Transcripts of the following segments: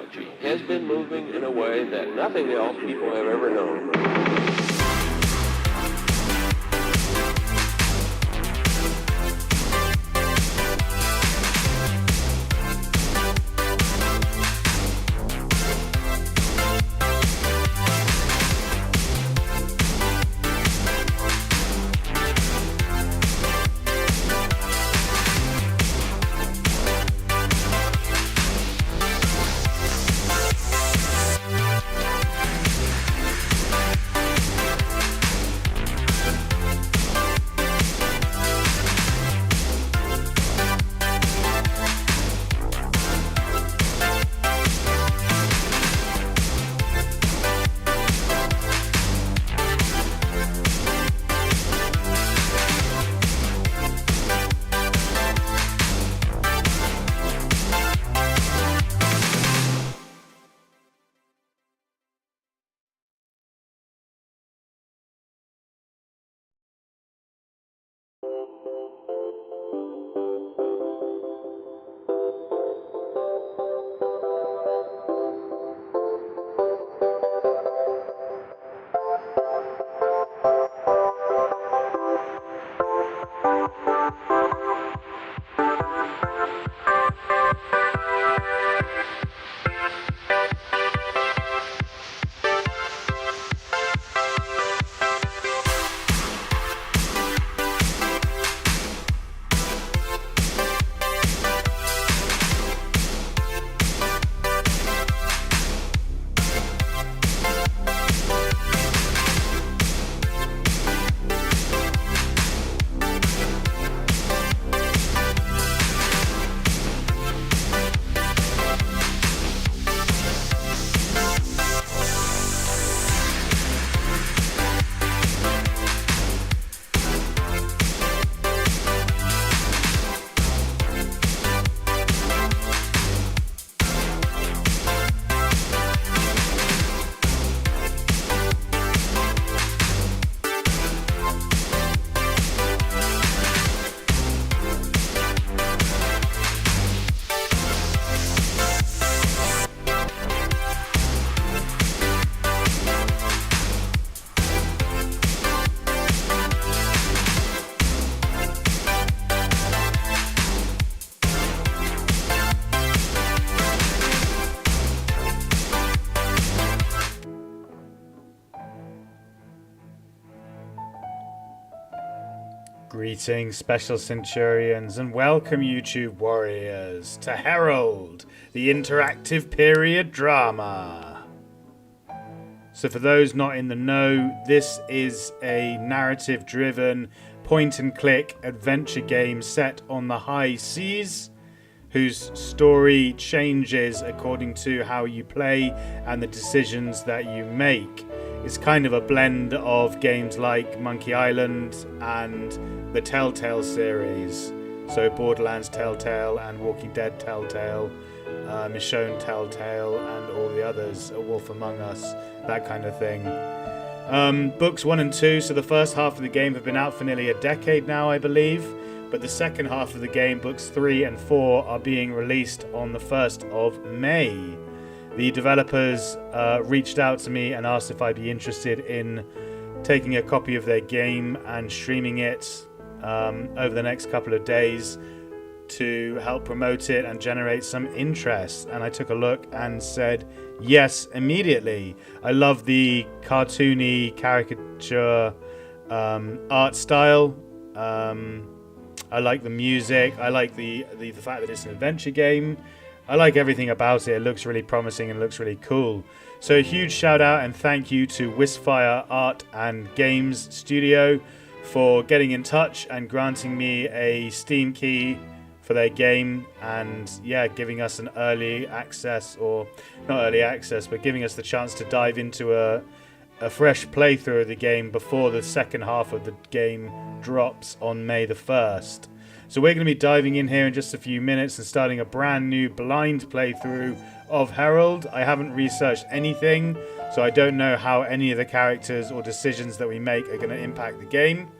technology has been moving in a way that nothing else people have ever known. Greetings, Special Centurions, and welcome, YouTube warriors, to Herald, the interactive period drama. So for those not in the know, this is a narrative-driven, point-and-click adventure game set on the high seas, whose story changes according to how you play and the decisions that you make. It's kind of a blend of games like Monkey Island and the Telltale series. So Borderlands Telltale and Walking Dead Telltale, Michonne Telltale and all the others, A Wolf Among Us, that kind of thing. Books 1 and 2, so the first half of the game have been out for nearly a decade now, I believe. But the second half of the game, books 3 and 4, are being released on the 1st of May. The developers reached out to me and asked if I'd be interested in taking a copy of their game and streaming it over the next couple of days to help promote it and generate some interest. And I took a look and said yes immediately. I love the cartoony caricature art style. I like the music. I like the fact that it's an adventure game. I like everything about it. It looks really promising and looks really cool. So a huge shout out and thank you to Wisfire Art and Games Studio for getting in touch and granting me a Steam key for their game, and yeah, giving us an early access, or not early access, but giving us the chance to dive into a fresh playthrough of the game before the second half of the game drops on May the 1st. So we're going to be diving in here in just a few minutes and starting a brand new blind playthrough of Herald. I haven't researched anything, so I don't know how any of the characters or decisions that we make are going to impact the game.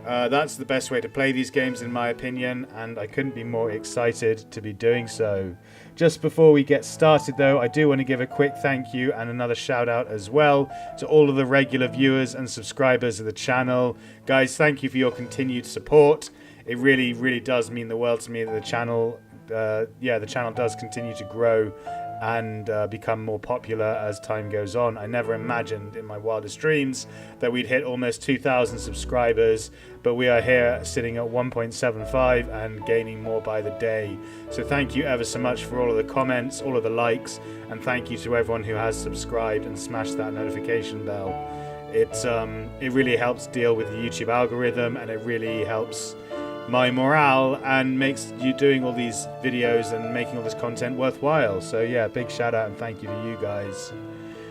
That's the best way to play these games, in my opinion, and I couldn't be more excited to be doing so. Just before we get started, though, I do want to give a quick thank you and another shout out as well to all of the regular viewers and subscribers of the channel. Guys, thank you for your continued support. It really, really does mean the world to me that the channel does continue to grow and become more popular as time goes on. I never imagined in my wildest dreams that we'd hit almost 2,000 subscribers, but we are here sitting at 1.75 and gaining more by the day. So thank you ever so much for all of the comments, all of the likes, and thank you to everyone who has subscribed and smashed that notification bell. It really helps deal with the YouTube algorithm, and it really helps my morale and makes you doing all these videos and making all this content worthwhile. So yeah, big shout out and thank you to you guys.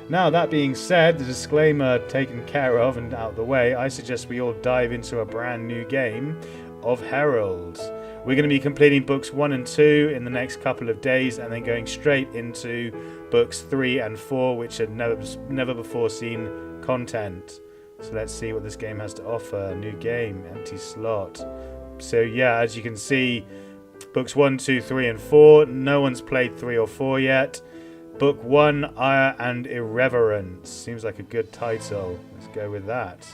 Now, that being said, the disclaimer taken care of and out of the way, I suggest we all dive into a brand new game of Herald. We're going to be completing books 1 and 2 in the next couple of days, and then going straight into books 3 and 4, which had never before seen content. So let's see what this game has to offer. New game, empty slot. So yeah, as you can see, books 1, 2, 3 and 4. No one's played 3 or 4 yet. Book 1, Ire and Irreverence. Seems like a good title. Let's go with that.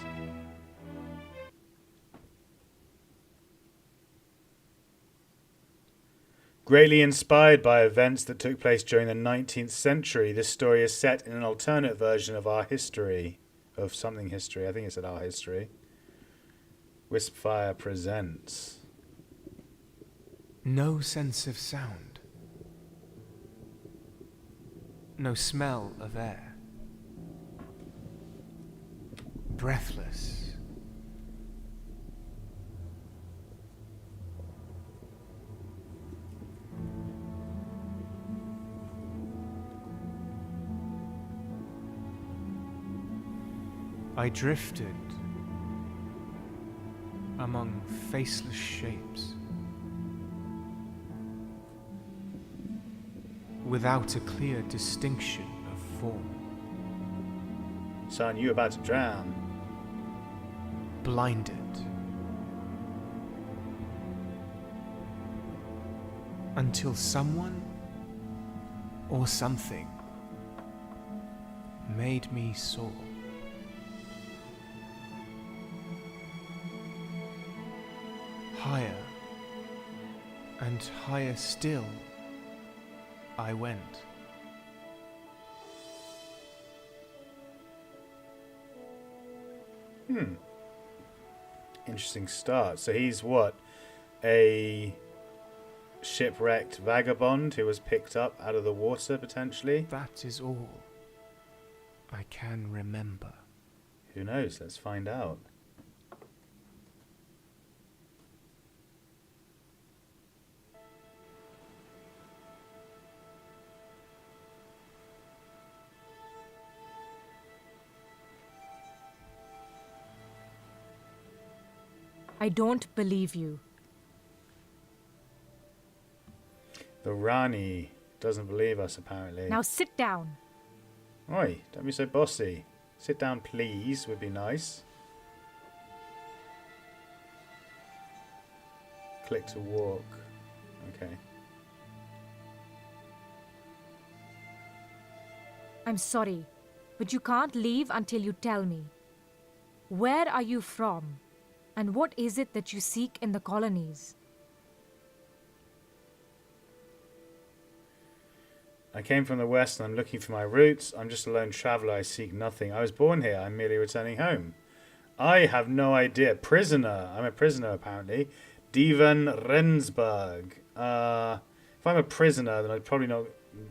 Greatly inspired by events that took place during the 19th century, this story is set in an alternate version of our history. Of something history. I think it's at our history. Wispfire presents. No sense of sound. No smell of air. Breathless. I drifted among faceless shapes, without a clear distinction of form. Son, you about to drown. Blinded. Until someone or something made me soar. Higher and higher still I went. Interesting start. So he's what? A shipwrecked vagabond who was picked up out of the water, potentially? That is all I can remember. Who knows? Let's find out. I don't believe you. The Rani doesn't believe us, apparently. Now sit down. Oi, don't be so bossy. Sit down, please, would be nice. Click to walk. Okay. I'm sorry, but you can't leave until you tell me. Where are you from? And what is it that you seek in the colonies? I came from the west and I'm looking for my roots. I'm just a lone traveller. I seek nothing. I was born here. I'm merely returning home. I have no idea. Prisoner. I'm a prisoner, apparently. Devan Rensburg. If I'm a prisoner, then I'm probably not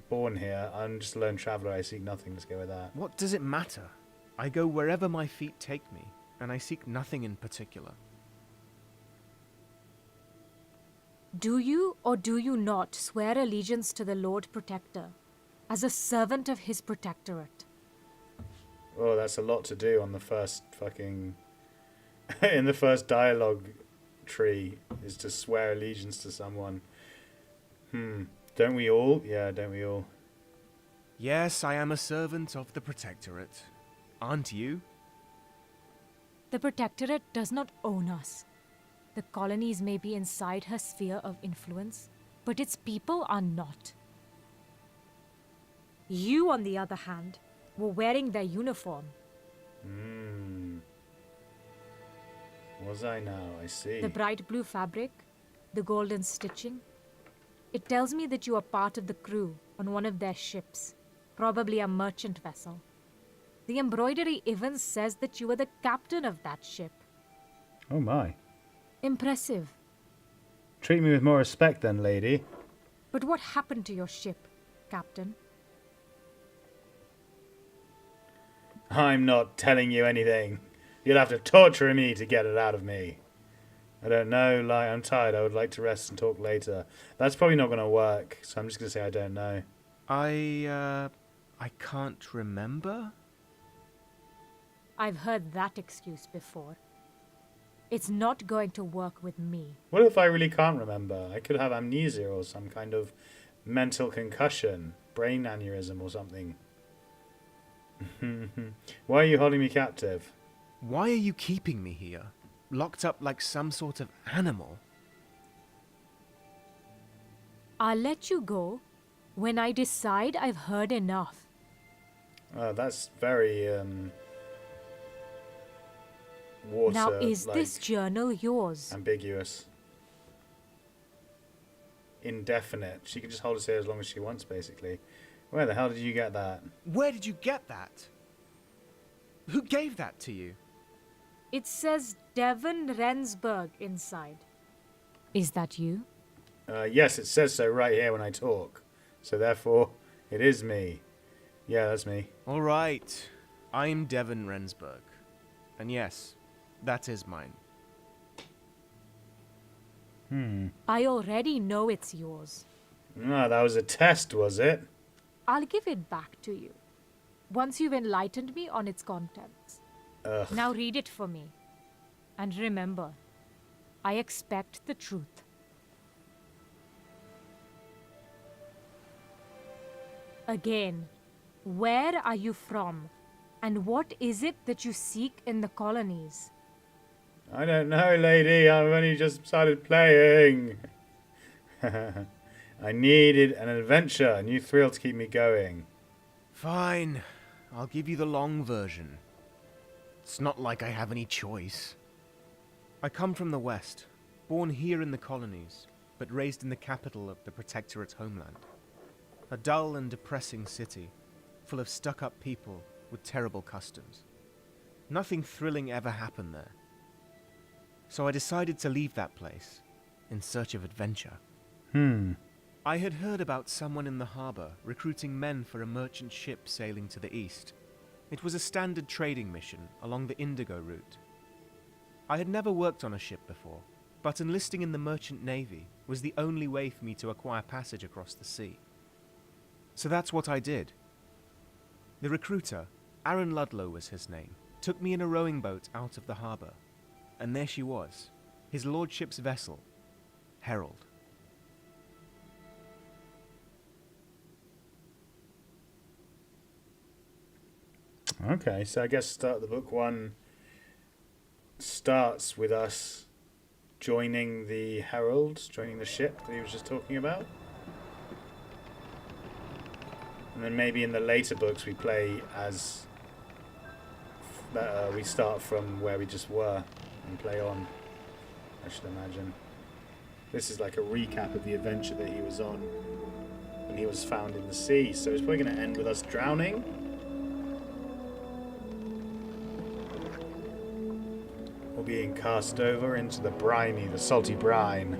born here. I'm just a lone traveller. I seek nothing. Let's go with that. What does it matter? I go wherever my feet take me, and I seek nothing in particular. Do you or do you not swear allegiance to the Lord Protector as a servant of his protectorate? Oh, that's a lot to do on the first fucking... in the first dialogue tree, is to swear allegiance to someone. Don't we all? Yeah, don't we all? Yes, I am a servant of the protectorate. Aren't you? The Protectorate does not own us. The colonies may be inside her sphere of influence, but its people are not. You, on the other hand, were wearing their uniform. Was I now? I see. The bright blue fabric, the golden stitching. It tells me that you are part of the crew on one of their ships, probably a merchant vessel. The embroidery even says that you were the captain of that ship. Oh my. Impressive. Treat me with more respect then, lady. But what happened to your ship, Captain? I'm not telling you anything. You'll have to torture me to get it out of me. I don't know, I'm tired. I would like to rest and talk later. That's probably not going to work, so I'm just going to say I don't know. I can't remember? I've heard that excuse before. It's not going to work with me. What if I really can't remember? I could have amnesia or some kind of mental concussion, brain aneurysm or something. Why are you holding me captive? Why are you keeping me here? Locked up like some sort of animal? I'll let you go when I decide I've heard enough. That's very, water, Now, is like, this journal yours? ambiguous. Indefinite. She can just hold us here as long as she wants, basically. Where the hell did you get that? Where did you get that? Who gave that to you? It says Devon Rensburg inside. Is that you? Yes, it says so right here when I talk. So therefore, it is me. Yeah, that's me. All right. I'm Devon Rensburg. And yes, that is mine. I already know it's yours. Ah, that was a test, was it? I'll give it back to you once you've enlightened me on its contents. Ugh. Now read it for me. And remember, I expect the truth. Again, where are you from? And what is it that you seek in the colonies? I don't know, lady. I've only just started playing. I needed an adventure, a new thrill to keep me going. Fine. I'll give you the long version. It's not like I have any choice. I come from the West, born here in the colonies, but raised in the capital of the Protectorate's homeland. A dull and depressing city, full of stuck-up people with terrible customs. Nothing thrilling ever happened there. So I decided to leave that place, in search of adventure. I had heard about someone in the harbor recruiting men for a merchant ship sailing to the east. It was a standard trading mission along the Indigo route. I had never worked on a ship before, but enlisting in the merchant navy was the only way for me to acquire passage across the sea. So that's what I did. The recruiter, Aaron Ludlow was his name, took me in a rowing boat out of the harbor. And there she was, his lordship's vessel, Herald. Okay, so I guess start the book one starts with us joining the Herald, joining the ship that he was just talking about. And then maybe in the later books we play as... we start from where we just were and play on, I should imagine. This is like a recap of the adventure that he was on when he was found in the sea. So it's probably going to end with us drowning. Or being cast over into the salty brine.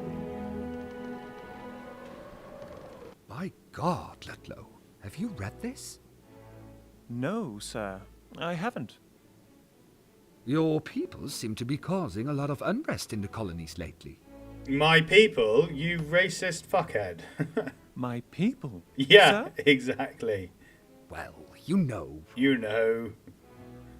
My God, Ludlow, have you read this? No, sir, I haven't. Your people seem to be causing a lot of unrest in the colonies lately. My people? You racist fuckhead. My people? Yeah, Sir? exactly. Well, you know. You know.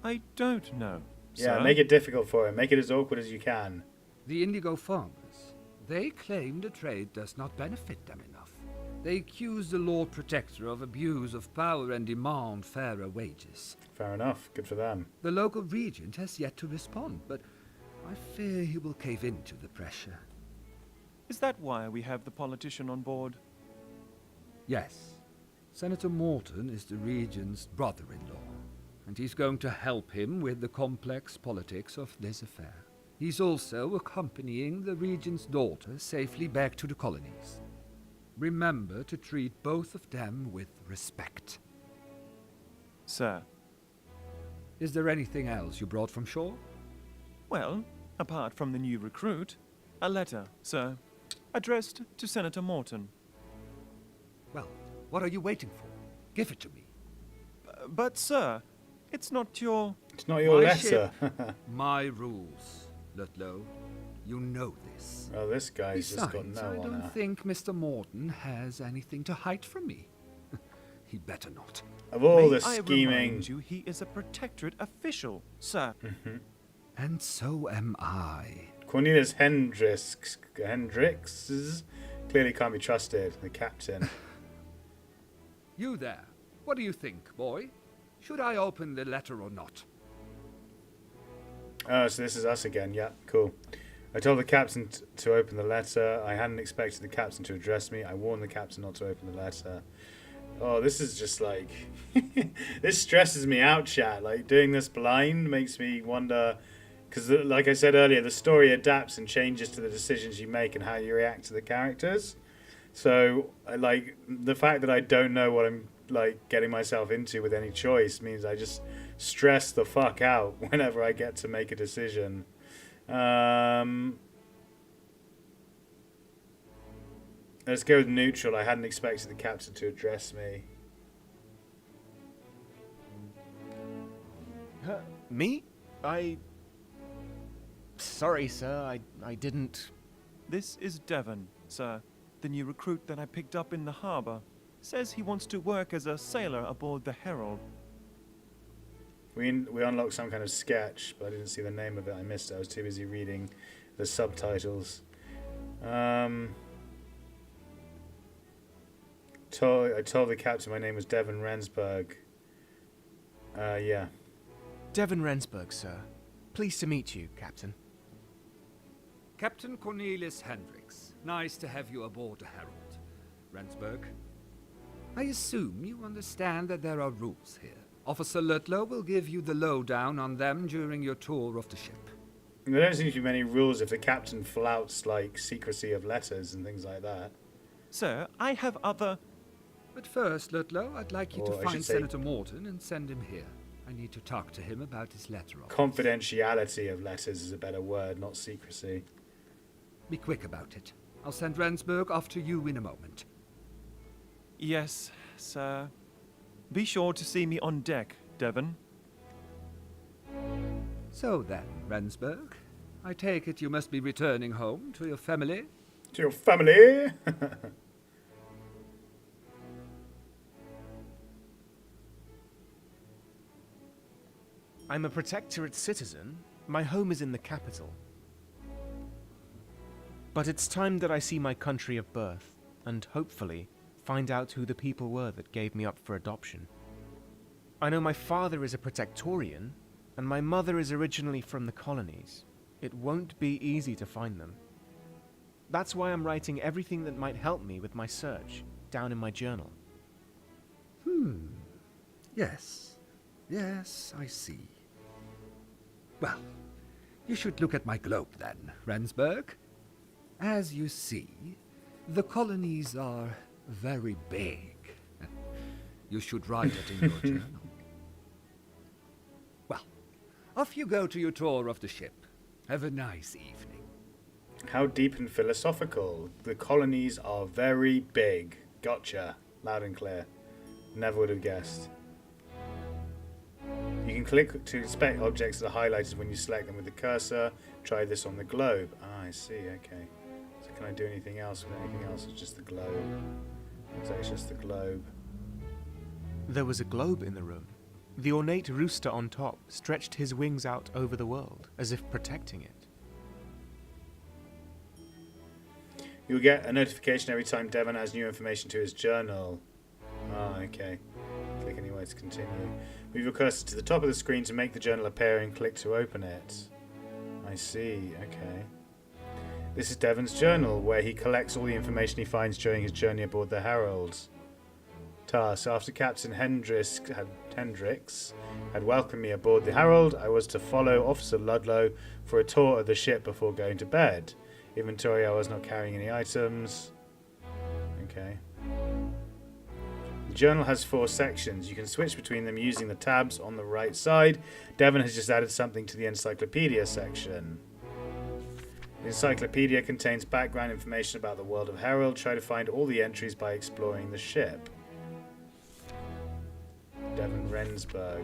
I don't know, Yeah, sir. make it difficult for him. Make it as awkward as you can. The indigo farmers, they claim the trade does not benefit them enough. They accuse the Lord Protector of abuse of power and demand fairer wages. Fair enough. Good for them. The local regent has yet to respond, but I fear he will cave into the pressure. Is that why we have the politician on board? Yes. Senator Morton is the regent's brother-in-law, and he's going to help him with the complex politics of this affair. He's also accompanying the regent's daughter safely back to the colonies. Remember to treat both of them with respect. Sir. Is there anything else you brought from shore? Well, apart from the new recruit, a letter, sir, addressed to Senator Morton. Well, what are you waiting for? Give it to me. But, sir, it's not your... It's not your My letter. My rules, Ludlow. You know this. Oh, this guy's just got Besides, no I don't honor. think Mr. Morton has anything to hide from me. He better not. Of all May the I scheming... remind you, he is a protectorate official, sir. And so am I. Cornelius Hendricks clearly can't be trusted, the captain. You there. What do you think, boy? Should I open the letter or not? Oh, so this is us again. Yeah, cool. I told the captain to open the letter. I hadn't expected the captain to address me. I warned the captain not to open the letter. Oh, this is just like... this stresses me out, chat. Like, doing this blind makes me wonder... Because, like I said earlier, the story adapts and changes to the decisions you make and how you react to the characters. So, like, the fact that I don't know what I'm, like, getting myself into with any choice means I just stress the fuck out whenever I get to make a decision. Let's go with neutral. I hadn't expected the captain to address me. Me? Sorry, sir, I didn't... This is Devon, sir, the new recruit that I picked up in the harbor. Says he wants to work as a sailor aboard the Herald. We unlocked some kind of sketch, but I didn't see the name of it. I missed it. I was too busy reading the subtitles. I told the captain my name was Devon Rensburg. Yeah. Devon Rensburg, sir. Pleased to meet you, Captain. Captain Cornelius Hendricks. Nice to have you aboard the Herald. Rensburg. I assume you understand that there are rules here. Officer Ludlow will give you the lowdown on them during your tour of the ship. There don't seem to be many rules if the captain flouts, like, secrecy of letters and things like that. Sir, I have other... But first, Ludlow, I'd like you Or to I should find say- Senator Morton and send him here. I need to talk to him about his letter. Confidentiality of letters is a better word, not secrecy. Be quick about it. I'll send Rensburg off to you in a moment. Yes, sir. Be sure to see me on deck, Devon. So then, Rensburg, I take it you must be returning home to your family? To your family! I'm a protectorate citizen. My home is in the capital. But it's time that I see my country of birth, and hopefully find out who the people were that gave me up for adoption. I know my father is a protectorian, and my mother is originally from the colonies. It won't be easy to find them. That's why I'm writing everything that might help me with my search down in my journal. Yes. Yes, I see. Well, you should look at my globe then, Rensburg. As you see, the colonies are very big. You should write it in your journal. Well, off you go to your tour of the ship. Have a nice evening. How deep and philosophical. The colonies are very big. Gotcha. Loud and clear. Never would have guessed. You can click to inspect objects that are highlighted when you select them with the cursor. Try this on the globe. Ah, I see, okay. So can I do anything else with anything else? It's just the globe. Looks like it's just the globe. There was a globe in the room. The ornate rooster on top stretched his wings out over the world, as if protecting it. You'll get a notification every time Devon has new information to his journal. Ah, okay. Click anywhere to continue. Move your cursor to the top of the screen to make the journal appear and click to open it. I see, okay. This is Devon's journal, where he collects all the information he finds during his journey aboard the Herald. Task. After Captain Hendricks had welcomed me aboard the Herald, I was to follow Officer Ludlow for a tour of the ship before going to bed. Inventory, I was not carrying any items. Okay. The journal has 4 sections. You can switch between them using the tabs on the right side. Devon has just added something to the encyclopedia section. The encyclopedia contains background information about the world of Herald. Try to find all the entries by exploring the ship. Devon Rensburg.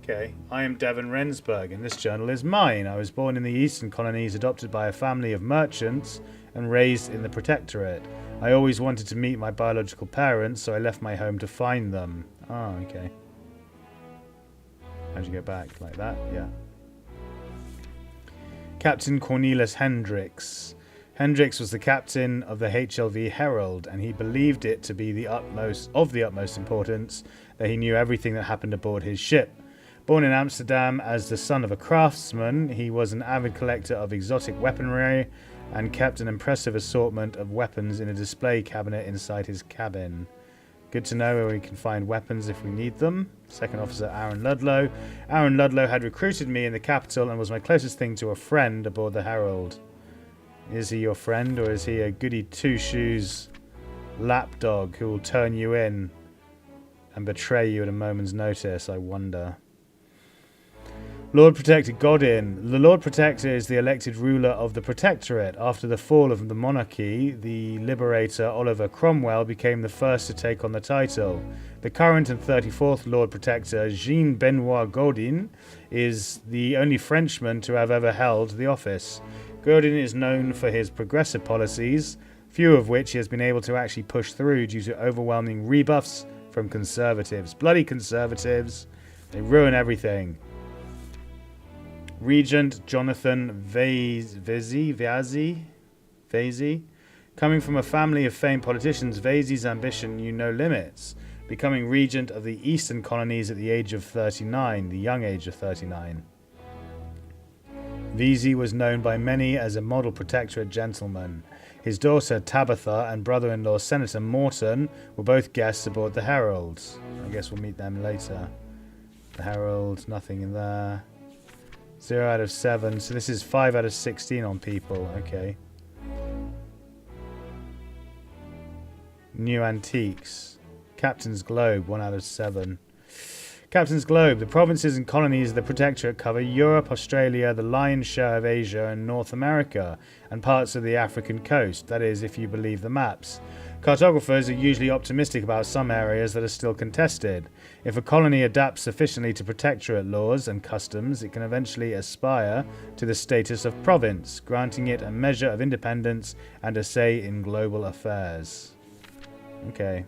Okay, I am Devon Rensburg, and this journal is mine. I was born in the Eastern Colonies, adopted by a family of merchants, and raised in the Protectorate. I always wanted to meet my biological parents, so I left my home to find them. Oh, okay. How'd you get back? Like that? Yeah. Captain Cornelius Hendricks. Hendricks was the captain of the HLV Herald, and he believed it to be of the utmost importance that he knew everything that happened aboard his ship. Born in Amsterdam as the son of a craftsman, he was an avid collector of exotic weaponry and kept an impressive assortment of weapons in a display cabinet inside his cabin. Good to know where we can find weapons if we need them. Second Officer Aaron Ludlow. Aaron Ludlow had recruited me in the capital and was my closest thing to a friend aboard the Herald. Is he your friend, or is he a goody two-shoes lapdog who will turn you in and betray you at a moment's notice, I wonder? Lord Protector Godin. The Lord Protector is the elected ruler of the Protectorate. After the fall of the monarchy, the liberator Oliver Cromwell became the first to take on the title. The current and 34th Lord Protector, Jean-Benoit Godin, is the only Frenchman to have ever held the office. Godin is known for his progressive policies, few of which he has been able to actually push through due to overwhelming rebuffs from conservatives. Bloody conservatives. They ruin everything. Regent Jonathan Vesey. Coming from a family of famed politicians, Vesey's ambition knew no limits, becoming regent of the Eastern Colonies at the age of 39, the young age of 39. Vesey was known by many as a model protectorate gentleman. His daughter Tabitha and brother-in-law Senator Morton were both guests aboard the Herald. I guess we'll meet them later. The Herald, nothing in there. 0 out of 7, so this is 5 out of 16 on people, okay. New antiques. Captain's Globe, 1 out of 7. Captain's Globe. The provinces and colonies of the Protectorate cover Europe, Australia, the lion's share of Asia and North America, and parts of the African coast, that is, if you believe the maps. Cartographers are usually optimistic about some areas that are still contested. If a colony adapts sufficiently to protectorate laws and customs, it can eventually aspire to the status of province, granting it a measure of independence and a say in global affairs. Okay.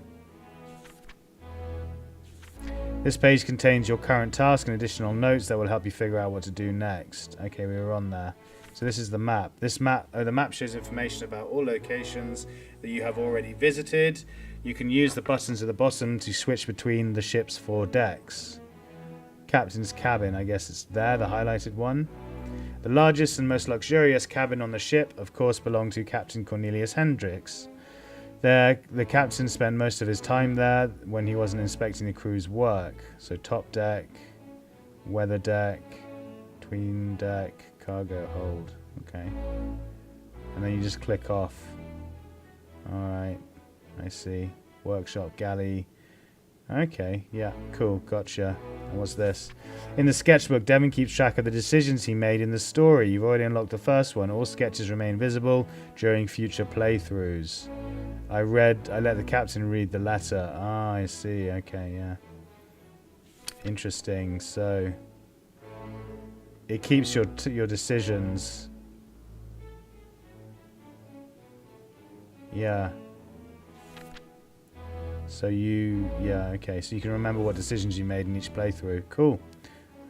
This page contains your current task and additional notes that will help you figure out what to do next. Okay, we were on there. So this is the map. The map shows information about all locations that you have already visited. You can use the buttons at the bottom to switch between the ship's 4 decks. Captain's cabin, I guess it's there, the highlighted one. The largest and most luxurious cabin on the ship, of course, belonged to Captain Cornelius Hendricks. There, the captain spent most of his time there when he wasn't inspecting the crew's work. So top deck, weather deck, tween deck, cargo hold. Okay. And then you just click off. Alright, I see. Workshop galley. Okay, yeah, cool, gotcha. And what's this? In the sketchbook, Devon keeps track of the decisions he made in the story. You've already unlocked the first one. All sketches remain visible during future playthroughs. I let the captain read the letter. Ah, I see. Okay, yeah. Interesting. So it keeps your decisions. Yeah. So okay. So you can remember what decisions you made in each playthrough. Cool.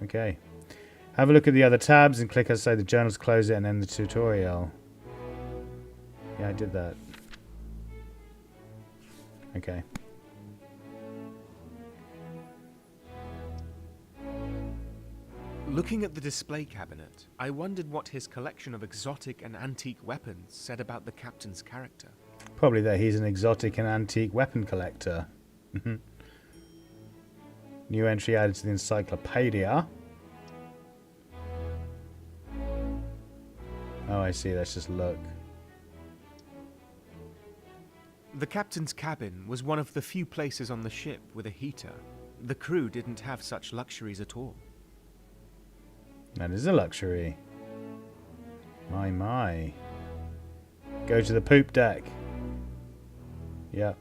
Okay. Have a look at the other tabs and click outside the journal to close it and end the tutorial. Yeah, I did that. Okay. Looking at the display cabinet, I wondered what his collection of exotic and antique weapons said about the captain's character. Probably that he's an exotic and antique weapon collector. New entry added to the encyclopedia. Oh, I see. Let's just look. The captain's cabin was one of the few places on the ship with a heater. The crew didn't have such luxuries at all. That is a luxury. My. Go to the poop deck. Yep.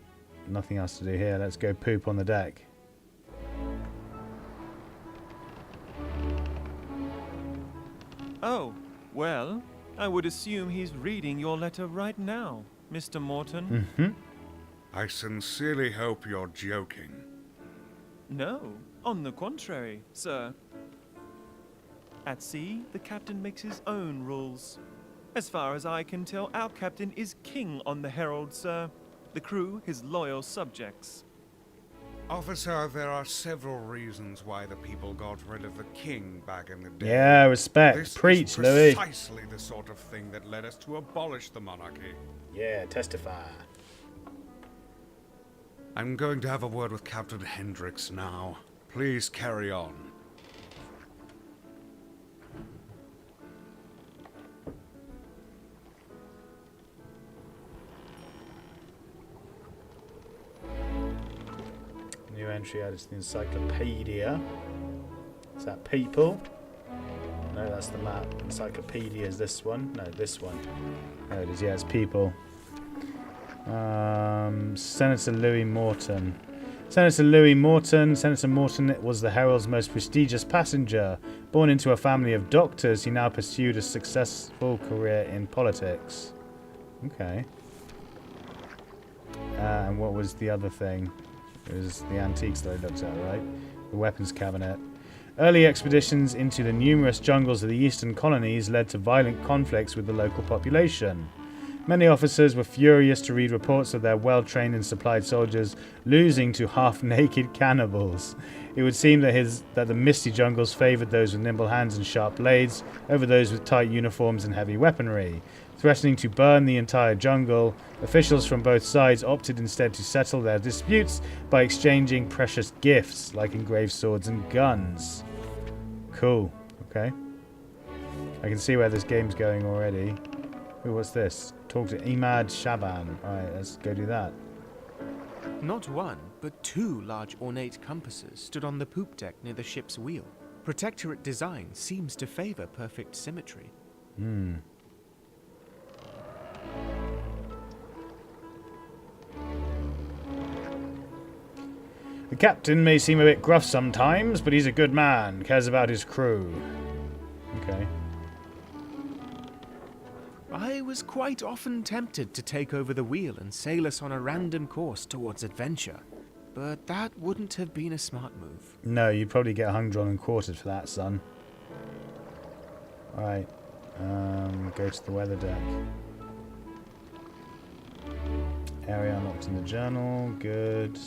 Nothing else to do here. Let's go poop on the deck. Oh, well, I would assume he's reading your letter right now, Mr. Morton. I sincerely hope you're joking. No, on the contrary, sir. At sea, the captain makes his own rules. As far as I can tell, our captain is king on the Herald, sir. The crew, his loyal subjects. Officer, there are several reasons why the people got rid of the king back in the day. Yeah, respect. This Preach, is Louis. precisely the sort of thing that led us to abolish the monarchy. Yeah, testify. I'm going to have a word with Captain Hendricks now. Please carry on. New entry added to the encyclopedia. Is that people? No, that's the map. Encyclopedia is this one. No, this one. There it is. Yeah, it's people. Senator Louis Morton. Senator Morton was the Herald's most prestigious passenger. Born into a family of doctors, he now pursued a successful career in politics. Okay. And what was the other thing? It was the antiques that I looked at, right? The weapons cabinet. Early expeditions into the numerous jungles of the eastern colonies led to violent conflicts with the local population. Many officers were furious to read reports of their well-trained and supplied soldiers losing to half-naked cannibals. It would seem that the misty jungles favoured those with nimble hands and sharp blades over those with tight uniforms and heavy weaponry. Threatening to burn the entire jungle, officials from both sides opted instead to settle their disputes by exchanging precious gifts like engraved swords and guns. Cool. Okay. I can see where this game's going already. Ooh, what's this? Talk to Imad Shaban. Alright, let's go do that. Not one, but two large ornate compasses stood on the poop deck near the ship's wheel. Protectorate design seems to favour perfect symmetry. The captain may seem a bit gruff sometimes, but he's a good man, cares about his crew. Okay. I was quite often tempted to take over the wheel and sail us on a random course towards adventure, but that wouldn't have been a smart move. No, you'd probably get hung, drawn, and quartered for that, son. Alright. Go to the weather deck. Area unlocked in the journal. Good.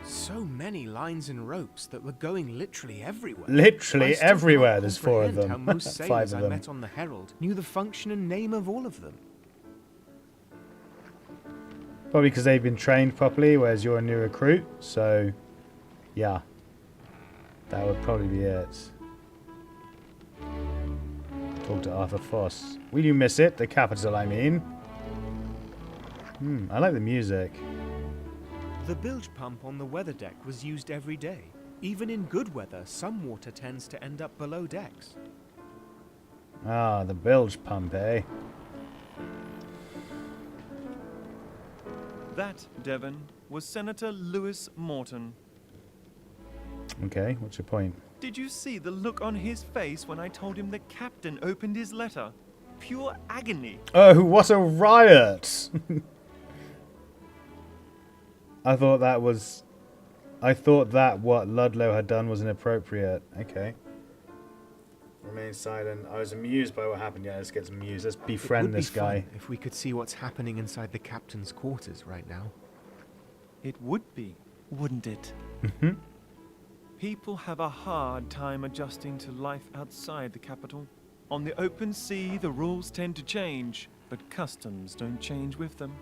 So many lines and ropes that were going literally everywhere. Literally I still everywhere. can't There's 4 of comprehend them. How most 5 sailors of I them. met on the Herald knew the function and name of all of them. Probably because they've been trained properly, whereas you're a new recruit. So, yeah. That would probably be it. Talk to Arthur Foss. Will you miss it? The capital, I mean. I like the music. The bilge pump on the weather deck was used every day. Even in good weather, some water tends to end up below decks. Ah, the bilge pump, eh? That, Devon, was Senator Louis Morton. Okay, what's your point? Did you see the look on his face when I told him the captain opened his letter? Pure agony. Oh, what a riot! I thought that what Ludlow had done was inappropriate. Okay. Remain silent. I was amused by what happened. Yeah, let's get some news. Let's It befriend would be this guy. fun if we could see what's happening inside the captain's quarters right now. It would be, wouldn't it? Mhm. People have a hard time adjusting to life outside the capital. On the open sea, the rules tend to change, but customs don't change with them.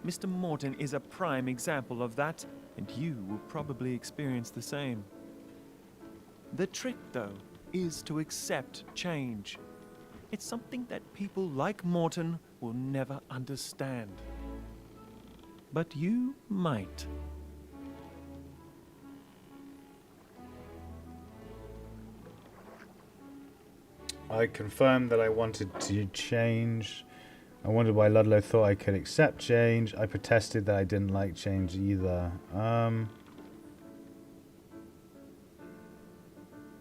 Mr. Morton is a prime example of that, and you will probably experience the same. The trick, though, is to accept change. It's something that people like Morton will never understand. But you might. I confirmed that I wanted to change. I wondered why Ludlow thought I could accept change. I protested that I didn't like change either.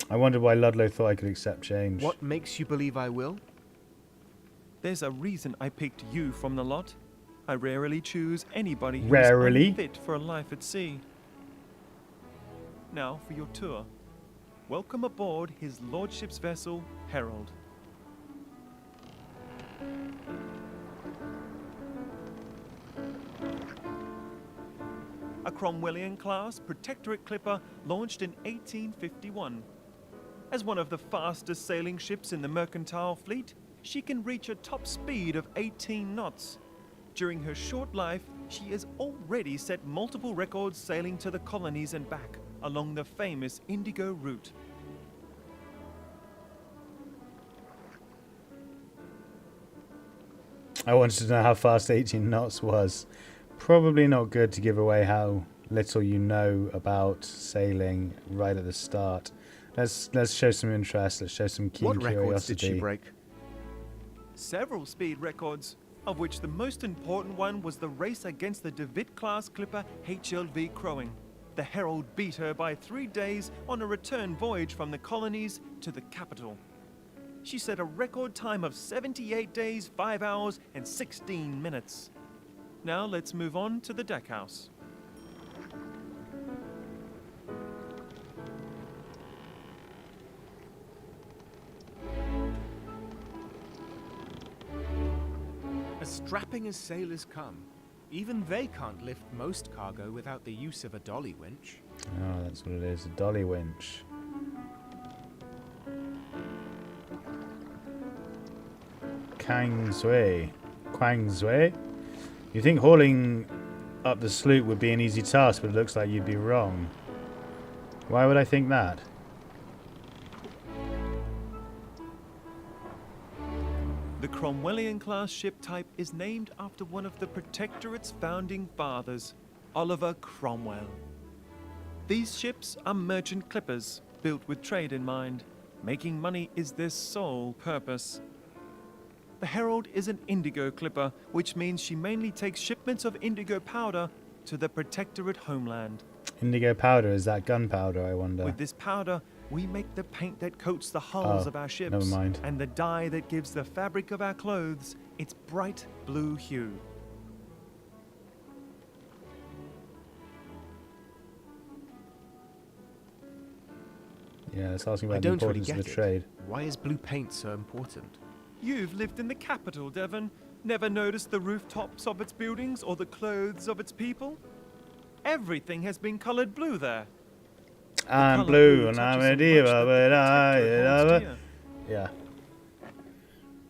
I wondered why Ludlow thought I could accept change. What makes you believe I will? There's a reason I picked you from the lot. I rarely choose anybody who's Rarely? unfit for a life at sea. Now for your tour. Welcome aboard His Lordship's vessel, Herald. A Cromwellian-class Protectorate clipper launched in 1851. As one of the fastest sailing ships in the mercantile fleet, she can reach a top speed of 18 knots. During her short life, she has already set multiple records sailing to the colonies and back along the famous Indigo route. I wanted to know how fast 18 knots was. Probably not good to give away how little you know about sailing right at the start. Let's show some interest. Let's show some keen What records curiosity. did she break? Several speed records, of which the most important one was the race against the DeWitt-class clipper HLV Crowing. The Herald beat her by 3 days on a return voyage from the colonies to the capital. She set a record time of 78 days, 5 hours, and 16 minutes. Now let's move on to the deckhouse. As strapping as sailors come, even they can't lift most cargo without the use of a dolly winch. Oh, that's what it is. A dolly winch. Quangsway? You think hauling up the sloop would be an easy task, but it looks like you'd be wrong. Why would I think that? The Cromwellian-class ship type is named after one of the Protectorate's founding fathers, Oliver Cromwell. These ships are merchant clippers, built with trade in mind. Making money is their sole purpose. The Herald is an indigo clipper, which means she mainly takes shipments of indigo powder to the Protectorate homeland. Indigo powder, is that gunpowder, I wonder? With this powder, we make the paint that coats the hulls Oh, of our ships. never mind. And the dye that gives the fabric of our clothes its bright blue hue. Yeah, it's asking I about the don't really importance get of the it. trade. Why is blue paint so important? You've lived in the capital, Devon. Never noticed the rooftops of its buildings or the clothes of its people? Everything has been colored blue there. I'm colour blue blue and touches I'm so a much diva, that the but I Protectorate holds love dear.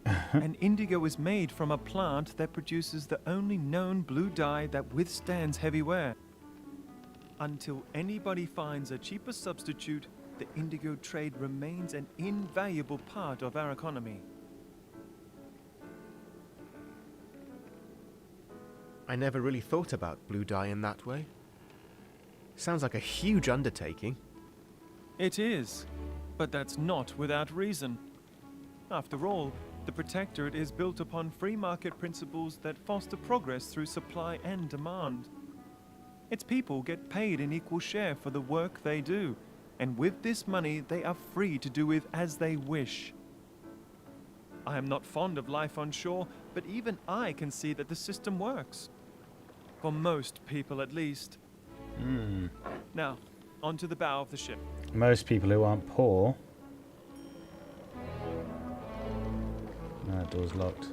Yeah. And indigo is made from a plant that produces the only known blue dye that withstands heavy wear. Until anybody finds a cheaper substitute, the indigo trade remains an invaluable part of our economy. I never really thought about blue dye in that way. Sounds like a huge undertaking. It is, but that's not without reason. After all, the Protectorate is built upon free market principles that foster progress through supply and demand. Its people get paid an equal share for the work they do, and with this money they are free to do with as they wish. I am not fond of life on shore, but even I can see that the system works. For most people, at least. Now, onto the bow of the ship. Most people who aren't poor. No, door's locked.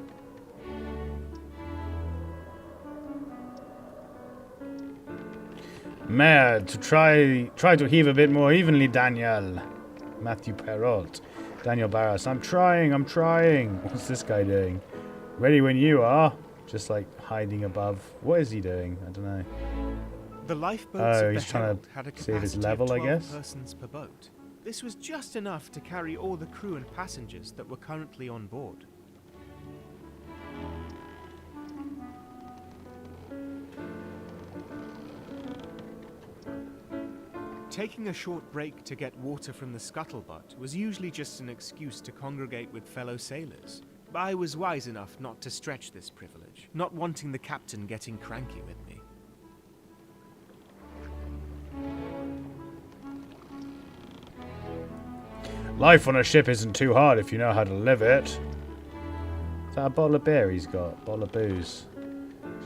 Mayor, to try to heave a bit more evenly, Daniel. Matthew Perrault. Daniel Barras. I'm trying. What's this guy doing? Ready when you are. Just like hiding above. What is he doing? I don't know. The lifeboats of the he's trying Herald to had a see if it's capacity level, of I 12 guess. persons per boat. This was just enough to carry all the crew and passengers that were currently on board. Taking a short break to get water from the scuttlebutt was usually just an excuse to congregate with fellow sailors. I was wise enough not to stretch this privilege, not wanting the captain getting cranky with me. Life on a ship isn't too hard if you know how to live it. Is that a bottle of beer he's got? Bottle of booze.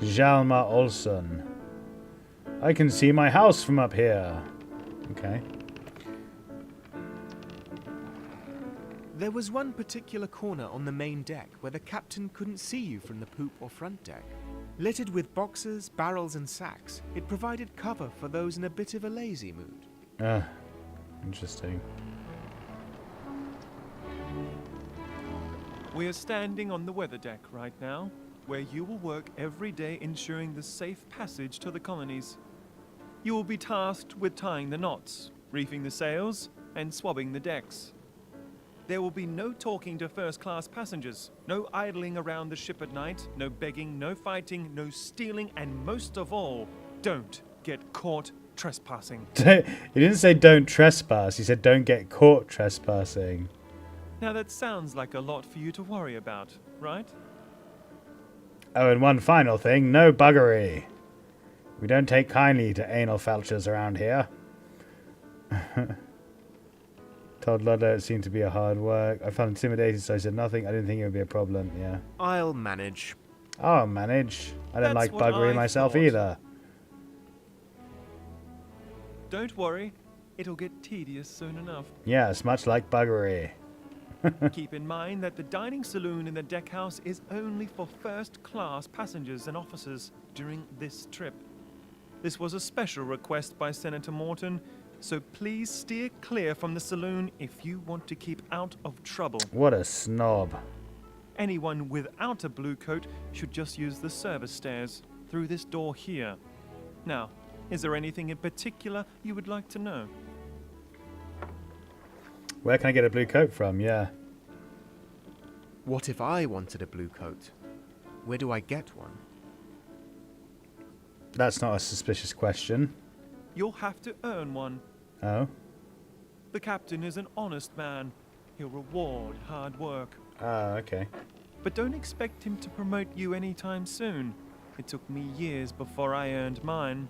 Hjalmar Olsson. I can see my house from up here. Okay. There was one particular corner on the main deck where the captain couldn't see you from the poop or front deck. Littered with boxes, barrels and sacks, it provided cover for those in a bit of a lazy mood. Interesting. We are standing on the weather deck right now, where you will work every day ensuring the safe passage to the colonies. You will be tasked with tying the knots, reefing the sails, and swabbing the decks. There will be no talking to first-class passengers, no idling around the ship at night, no begging, no fighting, no stealing, and most of all, don't get caught trespassing. He didn't say don't trespass, he said don't get caught trespassing. Now that sounds like a lot for you to worry about, right? Oh, and one final thing, no buggery. We don't take kindly to anal felchers around here. Told Ludlow it seemed to be a hard work. I felt intimidated, so I said nothing. I didn't think it would be a problem, yeah. I'll manage. I'll manage. I don't That's like what buggery I myself thought. either. Don't worry, it'll get tedious soon enough. Yeah, it's much like buggery. Keep in mind that the dining saloon in the deckhouse is only for first-class passengers and officers during this trip. This was a special request by Senator Morton, so please steer clear from the saloon if you want to keep out of trouble. What a snob. Anyone without a blue coat should just use the service stairs through this door here. Now, is there anything in particular you would like to know? Where can I get a blue coat from? Yeah. What if I wanted a blue coat? Where do I get one? That's not a suspicious question. You'll have to earn one. Oh? The captain is an honest man. He'll reward hard work. Ah, okay. But don't expect him to promote you anytime soon. It took me years before I earned mine.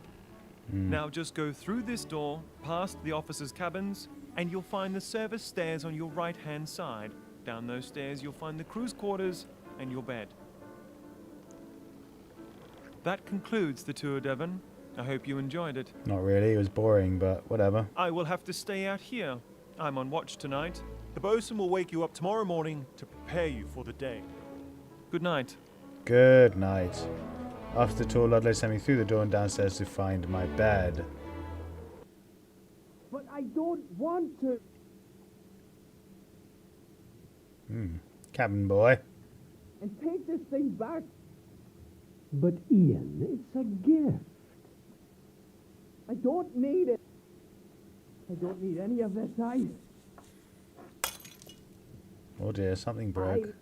Now just go through this door, past the officers' cabins, and you'll find the service stairs on your right-hand side. Down those stairs, you'll find the crew's quarters and your bed. That concludes the tour, Devon. I hope you enjoyed it. Not really. It was boring, but whatever. I will have to stay out here. I'm on watch tonight. The bosun will wake you up tomorrow morning to prepare you for the day. Good night. Good night. After the tour, Ludlow sent me through the door and downstairs to find my bed. But I don't want to. Cabin boy. And take this thing back. But Ian, it's a gift. I don't need it. I don't need any of this ice. Oh dear, something broke.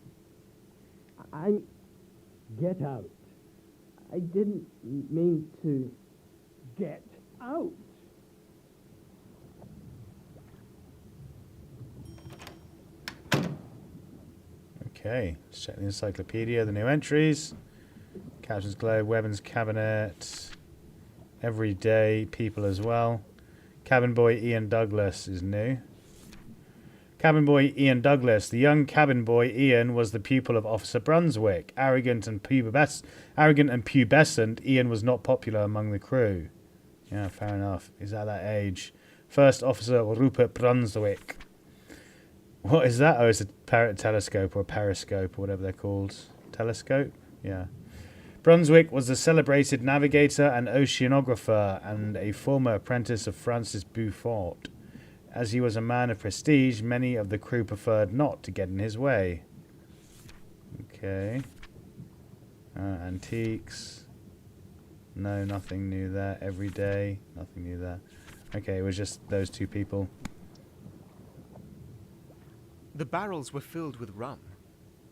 I'm... Get out. I didn't mean to get out. Okay, let's check the encyclopedia, the new entries. Captain's Globe, Weapons Cabinet. Everyday people as well. Cabin boy Ian Douglas is new. Cabin boy Ian Douglas. The young cabin boy Ian was the pupil of Officer Brunswick. Arrogant and pubescent, Ian was not popular among the crew. Yeah, fair enough. He's at that age. First Officer Rupert Brunswick. What is that? Oh, it's a telescope or a periscope or whatever they're called. Telescope? Yeah. Brunswick was a celebrated navigator and oceanographer and a former apprentice of Francis Beaufort. As he was a man of prestige, many of the crew preferred not to get in his way. Okay. Antiques. No, nothing new there. Every day. Nothing new there. Okay, it was just those two people. The barrels were filled with rum.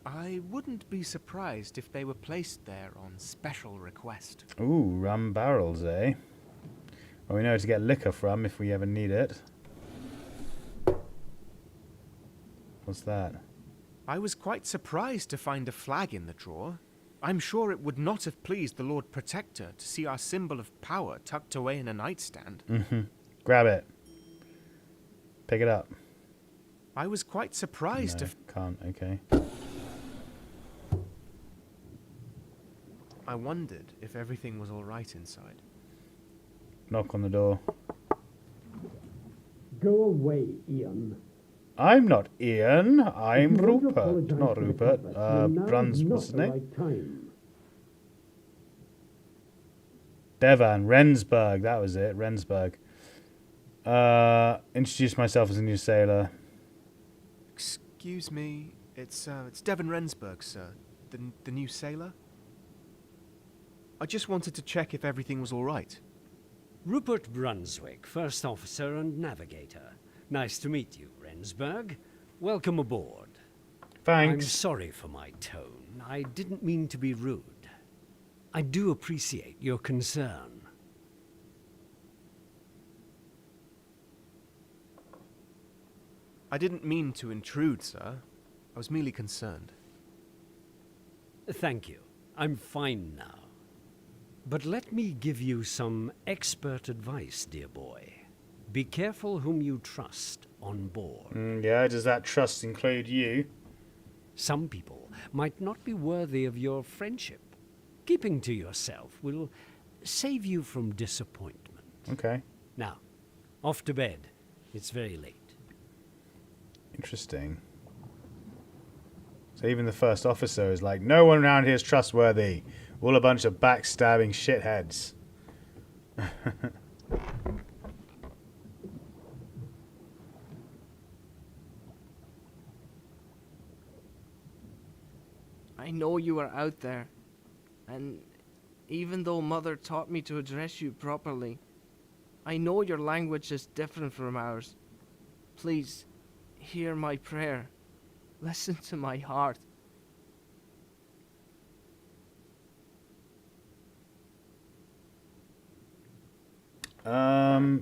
I wouldn't be surprised if they were placed there on special request. Ooh, rum barrels, eh? Well, we know to get liquor from if we ever need it. What's that? I was quite surprised to find a flag in the drawer. I'm sure it would not have pleased the Lord Protector to see our symbol of power tucked away in a nightstand. Grab it. Pick it up. I was quite surprised No, to... can't. Okay. I wondered if everything was all right inside. Knock on the door. Go away, Ian. I'm not Ian. I'm If you want to Rupert. apologise Not for the Rupert. public, then now Bruns. is What's his not the name? right time. Devan. Rensburg. That was it. Rensburg. Introduce myself as a new sailor. Excuse me, it's Devon Rensburg, sir. The new sailor? I just wanted to check if everything was all right. Rupert Brunswick, first officer and navigator. Nice to meet you, Rensburg. Welcome aboard. I'm Thanks. sorry for my tone. I didn't mean to be rude. I do appreciate your concern. I didn't mean to intrude, sir. I was merely concerned. Thank you. I'm fine now. But let me give you some expert advice, dear boy. Be careful whom you trust on board. Yeah, does that trust include you? Some people might not be worthy of your friendship. Keeping to yourself will save you from disappointment. Okay. Now, off to bed. It's very late. Interesting. So even the first officer is like, no one around here is trustworthy. All a bunch of backstabbing shitheads. I know you are out there, and even though Mother taught me to address you properly, I know your language is different from ours. Please, hear my prayer. Listen to my heart.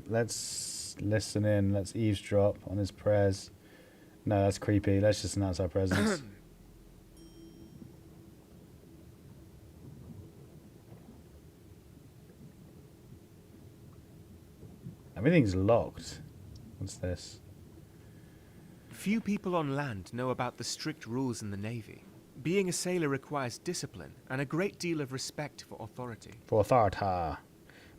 Let's listen in. Let's eavesdrop on his prayers. No, that's creepy. Let's just announce our presence. Everything's locked. What's this? Few people on land know about the strict rules in the Navy. Being a sailor requires discipline and a great deal of respect for authority. For authority.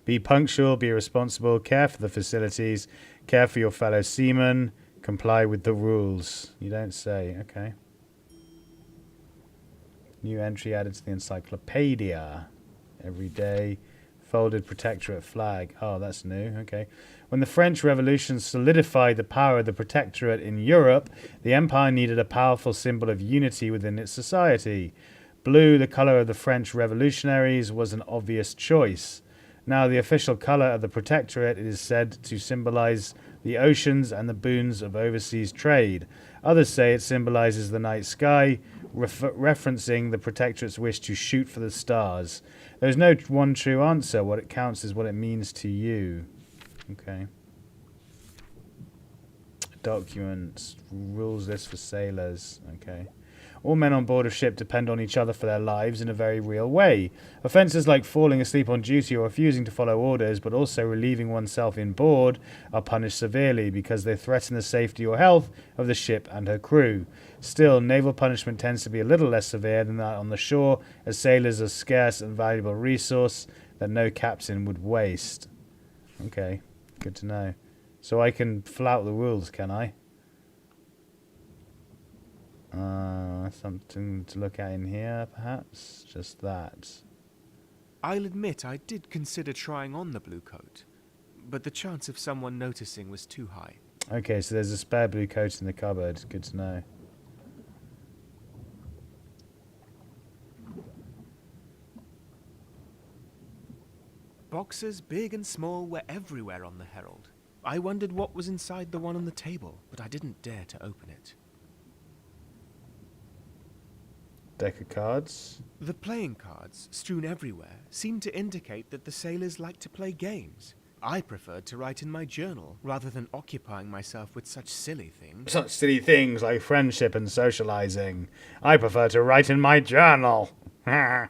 Be punctual, be responsible, care for the facilities, care for your fellow seamen, comply with the rules. You don't say. Okay. New entry added to the encyclopedia. Every day. Folded protectorate flag. Oh, that's new. Okay. When the French Revolution solidified the power of the protectorate in Europe, the empire needed a powerful symbol of unity within its society. Blue, the color of the French revolutionaries, was an obvious choice. Now the official color of the protectorate is said to symbolize the oceans and the boons of overseas trade. Others say it symbolizes the night sky, referencing the protectorate's wish to shoot for the stars. There's no one true answer. What it counts is what it means to you. Okay. Documents. Rules list for sailors. Okay. All men on board a ship depend on each other for their lives in a very real way. Offences like falling asleep on duty or refusing to follow orders, but also relieving oneself in board, are punished severely because they threaten the safety or health of the ship and her crew. Still, naval punishment tends to be a little less severe than that on the shore, as sailors are a scarce and valuable resource that no captain would waste. Okay, good to know. So I can flout the rules, can I? Something to look at in here, perhaps? Just that. I'll admit I did consider trying on the blue coat, but the chance of someone noticing was too high. Okay, so there's a spare blue coat in the cupboard. Good to know. Boxes, big and small, were everywhere on the Herald. I wondered what was inside the one on the table, but I didn't dare to open it. Deck of cards. The playing cards, strewn everywhere, seemed to indicate that the sailors liked to play games. I preferred to write in my journal, rather than occupying myself with such silly things. Such silly things like friendship and socializing. I prefer to write in my journal. On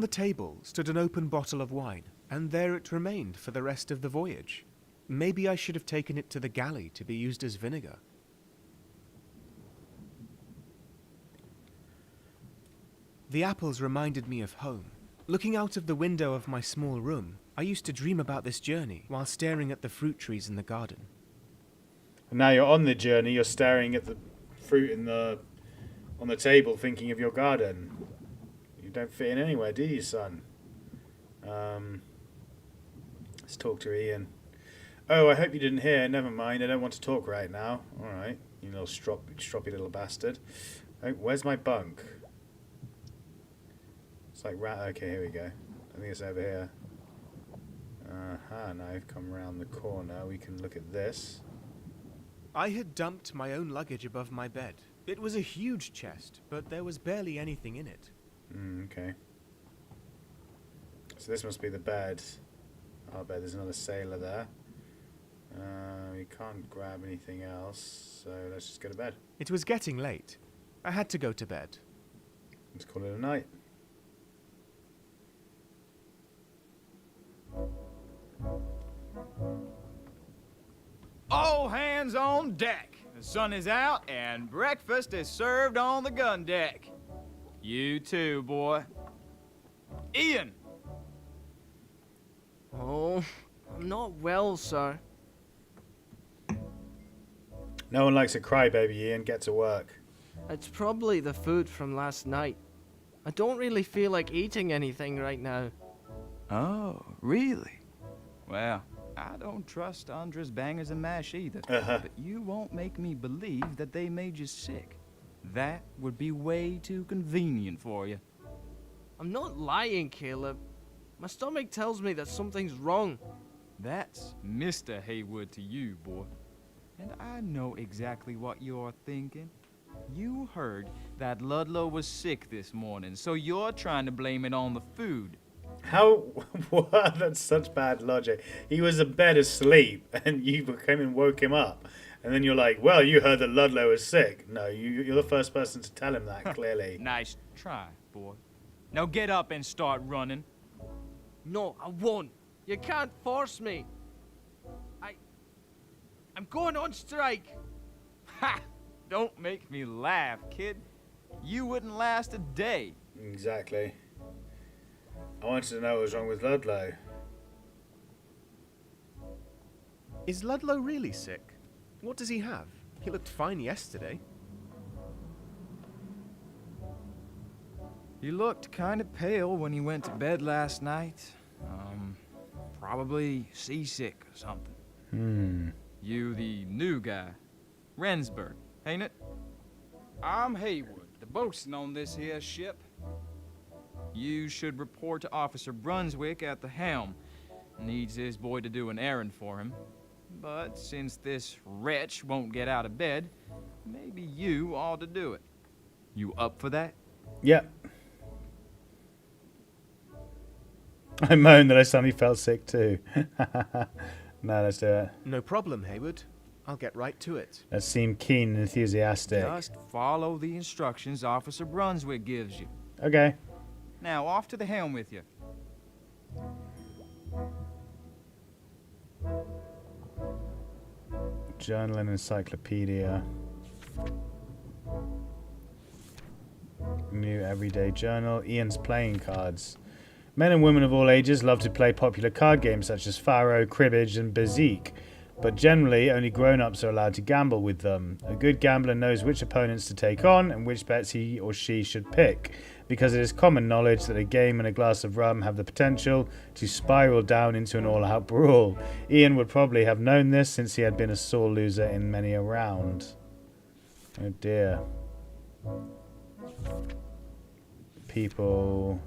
the table stood an open bottle of wine, and there it remained for the rest of the voyage. Maybe I should have taken it to the galley to be used as vinegar. The apples reminded me of home. Looking out of the window of my small room, I used to dream about this journey while staring at the fruit trees in the garden. And now you're on the journey, you're staring at the fruit on the table, thinking of your garden. You don't fit in anywhere, do you, son? Let's talk to Ian. Oh, I hope you didn't hear. Never mind, I don't want to talk right now. Alright, you little stroppy little bastard. Oh, where's my bunk? It's like okay, here we go. I think it's over here. Now I've come around the corner. We can look at this. I had dumped my own luggage above my bed. It was a huge chest, but there was barely anything in it. Okay. So this must be the bed. I bet there's another sailor there. We can't grab anything else, so let's just go to bed. It was getting late. I had to go to bed. Let's call it a night. All hands on deck. The sun is out and breakfast is served on the gun deck. You too, boy. Ian! Oh, I'm not well, sir. No one likes a crybaby, Ian. Get to work. It's probably the food from last night. I don't really feel like eating anything right now. Oh, really? Well, I don't trust Andres Bangers and Mash either. But you won't make me believe that they made you sick. That would be way too convenient for you. I'm not lying, Caleb. My stomach tells me that something's wrong. That's Mr. Haywood to you, boy. And I know exactly what you're thinking. You heard that Ludlow was sick this morning, so you're trying to blame it on the food. How? What? That's such bad logic. He was in bed asleep, and you came and woke him up. And then you're like, well, you heard that Ludlow was sick. No, you're the first person to tell him that, clearly. Nice try, boy. Now get up and start running. No, I won't. You can't force me. I'm going on strike. Ha! Don't make me laugh, kid. You wouldn't last a day. Exactly. I wanted to know what was wrong with Ludlow. Is Ludlow really sick? What does he have? He looked fine yesterday. He looked kind of pale when he went to bed last night. Probably seasick or something. You the new guy. Rensburg, ain't it? I'm Haywood, the bosun on this here ship. You should report to Officer Brunswick at the helm. Needs his boy to do an errand for him. But since this wretch won't get out of bed, maybe you ought to do it. You up for that? Yep. I moaned that I suddenly felt sick too. No, let's do it. No problem, Haywood. I'll get right to it. Let's seem keen and enthusiastic. Just follow the instructions Officer Brunswick gives you. Okay. Now, off to the helm with you. Journal and encyclopedia. New everyday journal. Ian's playing cards. Men and women of all ages love to play popular card games such as Faro, Cribbage, and Bezique, but generally only grown-ups are allowed to gamble with them. A good gambler knows which opponents to take on and which bets he or she should pick, because it is common knowledge that a game and a glass of rum have the potential to spiral down into an all-out brawl. Ian would probably have known this since he had been a sore loser in many a round. Oh dear. People...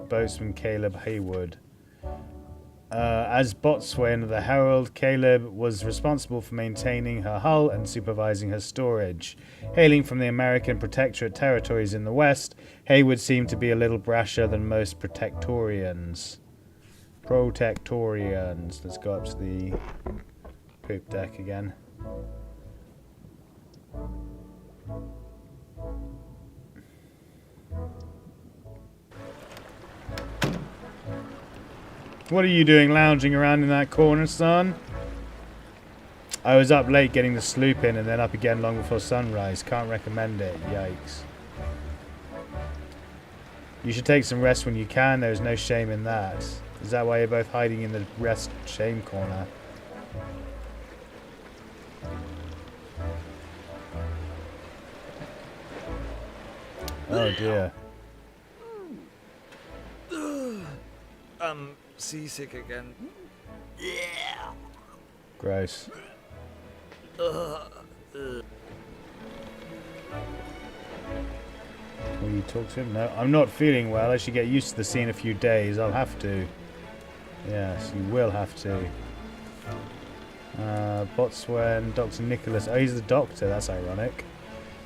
Boatswain Caleb Haywood. As boatswain of the Herald, Caleb was responsible for maintaining her hull and supervising her storage. Hailing from the American Protectorate territories in the west, Haywood seemed to be a little brasher than most Protectorians. Let's go up to the poop deck again. What are you doing lounging around in that corner, son? I was up late getting the sloop in and then up again long before sunrise. Can't recommend it. Yikes. You should take some rest when you can. There's no shame in that. Is that why you're both hiding in the rest shame corner? Oh dear. I'm seasick again. Gross. Will you talk to him? No, I'm not feeling well. I should get used to the scene a few days. I'll have to. Yes, you will have to. Boatswain, Dr. Nicholas. Oh, he's the doctor. That's ironic.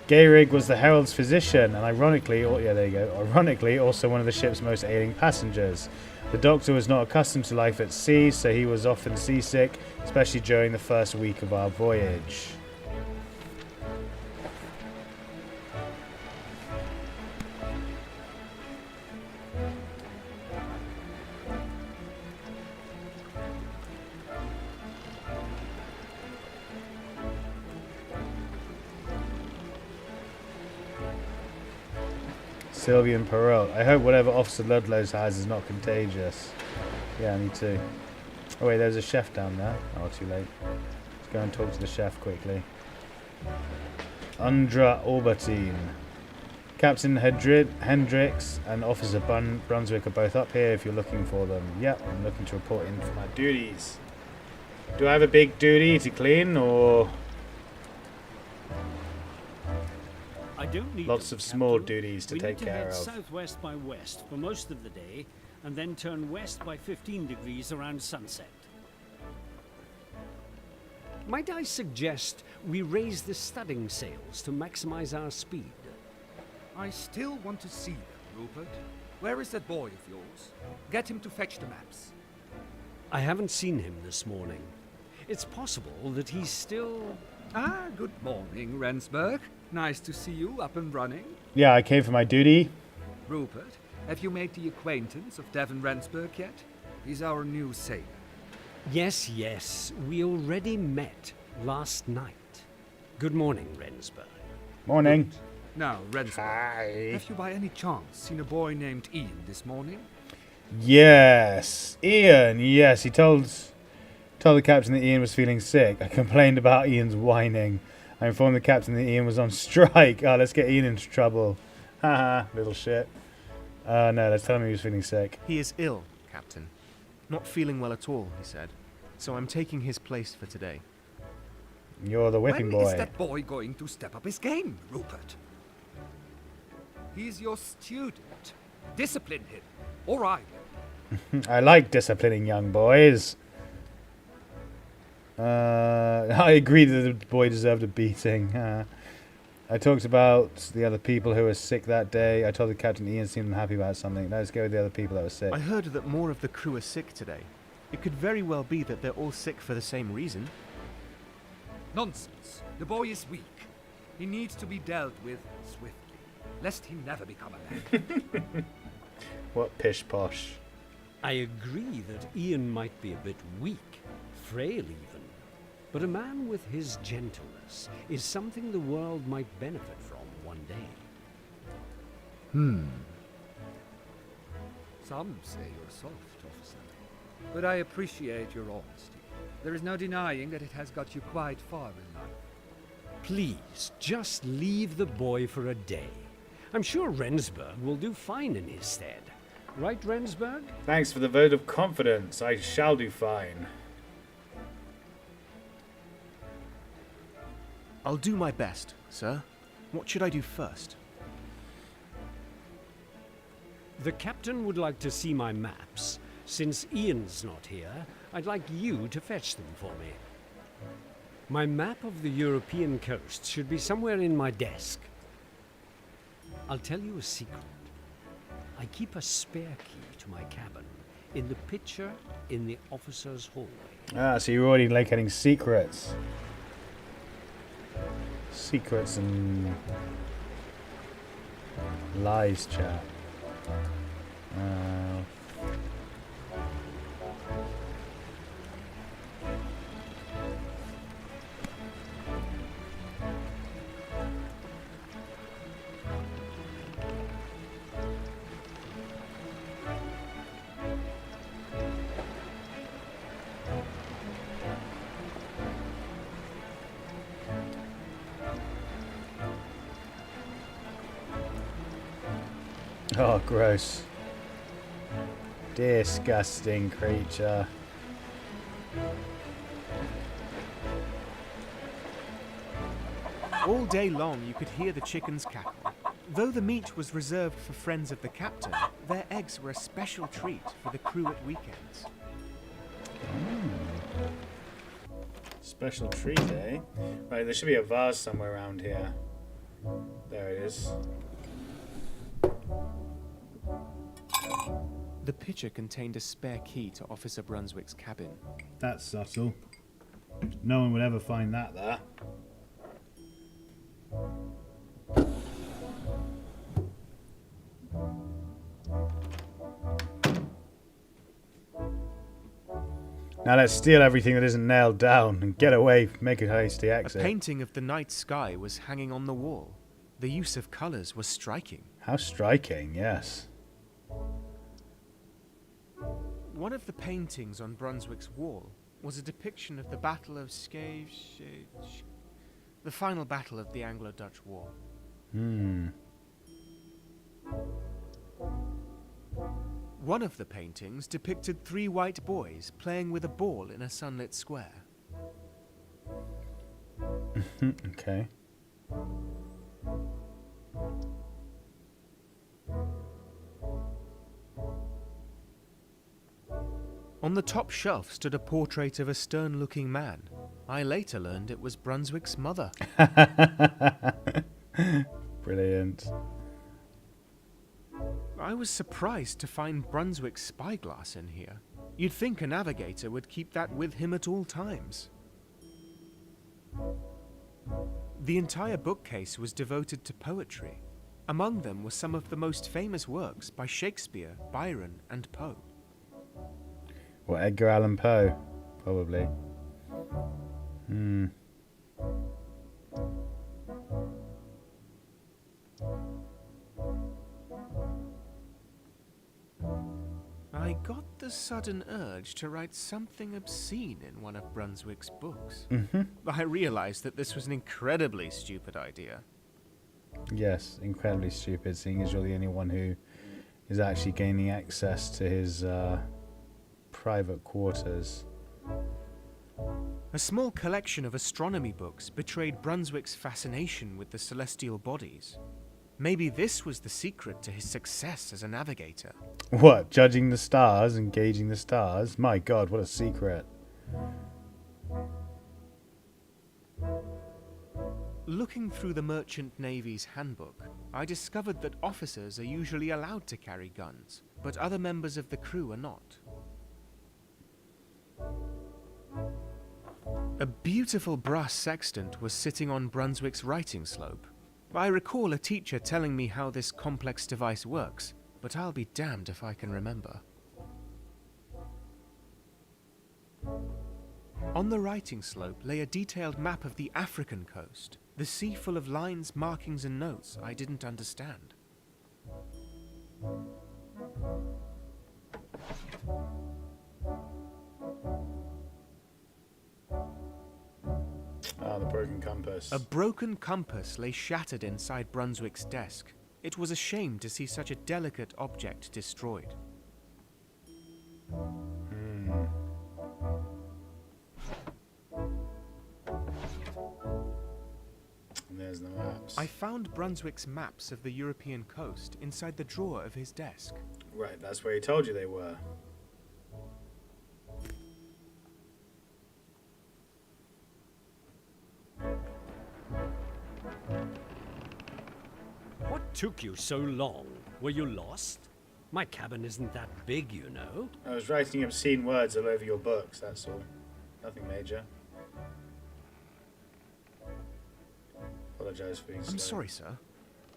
Gayrig was the Herald's physician, and ironically, ironically, also one of the ship's most ailing passengers. The doctor was not accustomed to life at sea, so he was often seasick, especially during the first week of our voyage. Sylvian Perrault. I hope whatever Officer Ludlow has is not contagious. Yeah, me too. Oh wait, there's a chef down there. Oh, too late. Let's go and talk to the chef quickly. Undra Albertine. Captain Hendricks and Officer Brunswick are both up here if you're looking for them. Yep, I'm looking to report in for my duties. Do I have a big duty to clean, or... I don't need Lots of small duties to take care of. Southwest by west for most of the day, and then turn west by 15 degrees around sunset. Might I suggest we raise the studding sails to maximize our speed? I still want to see them, Rupert. Where is that boy of yours? Get him to fetch the maps. I haven't seen him this morning. It's possible that he's still... Ah, good morning, Rensburg. Nice to see you up and running. Yeah, I came for my duty. Rupert, have you made the acquaintance of Devon Rensburg yet? He's our new sailor. Yes. We already met last night. Good morning, Rensburg. Morning. Good. Now, Rensburg, Hi. have you by any chance seen a boy named Ian this morning? Yes. Ian, yes. He told the captain that Ian was feeling sick. I complained about Ian's whining. I informed the captain that Ian was on strike. Oh, let's get Ian into trouble. Haha, little shit. No, let's tell him he was feeling sick. He is ill, Captain. Not feeling well at all, he said. So I'm taking his place for today. You're the whipping boy. When is that boy going to step up his game, Rupert? He's your student. Discipline him, or I will. I like disciplining young boys. I agree that the boy deserved a beating. I talked about the other people who were sick that day. I told the captain Ian seemed unhappy about something. Let's go with the other people that were sick. I heard that more of the crew are sick today. It could very well be that they're all sick for the same reason. Nonsense. The boy is weak. He needs to be dealt with swiftly, lest he never become a man. What pish posh. I agree that Ian might be a bit weak, frail even. But a man with his gentleness is something the world might benefit from one day. Some say you're soft, officer. But I appreciate your honesty. There is no denying that it has got you quite far in life. Please, just leave the boy for a day. I'm sure Rensburg will do fine in his stead. Right, Rensburg? Thanks for the vote of confidence. I shall do fine. I'll do my best, sir. What should I do first? The captain would like to see my maps. Since Ian's not here, I'd like you to fetch them for me. My map of the European coast should be somewhere in my desk. I'll tell you a secret. I keep a spare key to my cabin in the picture in the officer's hallway. Ah, so you're already like getting secrets. Secrets and lies, chat. Oh, gross. Disgusting creature. All day long you could hear the chickens cackle. Though the meat was reserved for friends of the captain, their eggs were a special treat for the crew at weekends. Special treat, eh? Right, there should be a vase somewhere around here. There it is. The pitcher contained a spare key to Officer Brunswick's cabin. That's subtle. No one would ever find that there. Now let's steal everything that isn't nailed down and get away, make a hasty exit. A painting of the night sky was hanging on the wall. The use of colours was striking. How striking, yes. One of the paintings on Brunswick's wall was a depiction of the Battle of the final battle of the Anglo-Dutch War. One of the paintings depicted 3 white boys playing with a ball in a sunlit square. Okay. On the top shelf stood a portrait of a stern-looking man. I later learned it was Brunswick's mother. Brilliant. I was surprised to find Brunswick's spyglass in here. You'd think a navigator would keep that with him at all times. The entire bookcase was devoted to poetry. Among them were some of the most famous works by Shakespeare, Byron, and Poe. Well, Edgar Allan Poe, probably. I got the sudden urge to write something obscene in one of Brunswick's books. I realized that this was an incredibly stupid idea. Yes, incredibly stupid, seeing as you're the only one who is actually gaining access to his private quarters. A small collection of astronomy books betrayed Brunswick's fascination with the celestial bodies. Maybe this was the secret to his success as a navigator. What, judging the stars and gauging the stars? My God, what a secret. Looking through the Merchant Navy's handbook, I discovered that officers are usually allowed to carry guns, but other members of the crew are not. A beautiful brass sextant was sitting on Brunswick's writing slope. I recall a teacher telling me how this complex device works, but I'll be damned if I can remember. On the writing slope lay a detailed map of the African coast, the sea full of lines, markings, and notes I didn't understand. Oh, the broken compass. A broken compass lay shattered inside Brunswick's desk. It was a shame to see such a delicate object destroyed. And there's the maps. I found Brunswick's maps of the European coast inside the drawer of his desk. Right, that's where he told you they were. What took you so long? Were you lost? My cabin isn't that big, you know. I was writing obscene words all over your books, that's all. Nothing major. Apologise for being slow. I'm sorry, sir.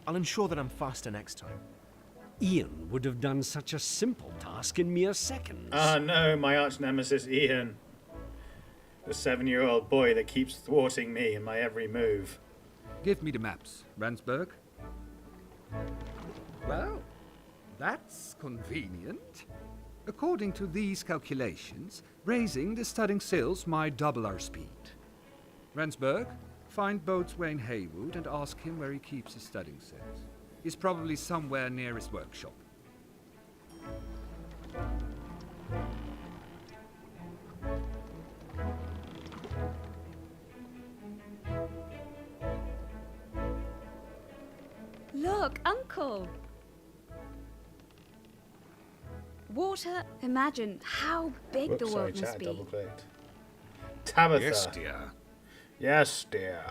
I'll ensure that I'm faster next time. Ian would have done such a simple task in mere seconds. Ah, no, my arch nemesis Ian. The 7-year-old boy that keeps thwarting me in my every move. Give me the maps, Ransburg. Well, that's convenient. According to these calculations, raising the studding sails might double our speed. Ransburg, find Boatswain Haywood and ask him where he keeps his studding sails. He's probably somewhere near his workshop. Look, Uncle! Water, imagine how big the world must be. Double-clicked. Tabitha. Yes, dear. Yes, dear.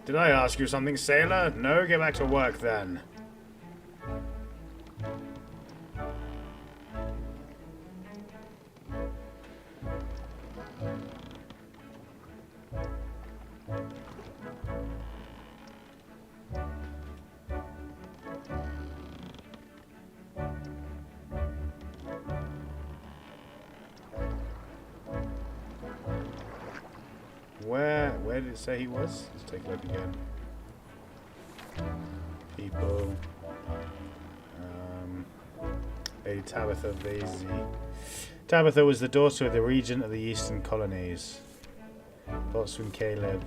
Did I ask you something, sailor? No, get back to work then. Where did it say he was? Let's take a look again. People. Lady Tabitha Vasey. Tabitha was the daughter of the regent of the Eastern Colonies. Boatswain Caleb.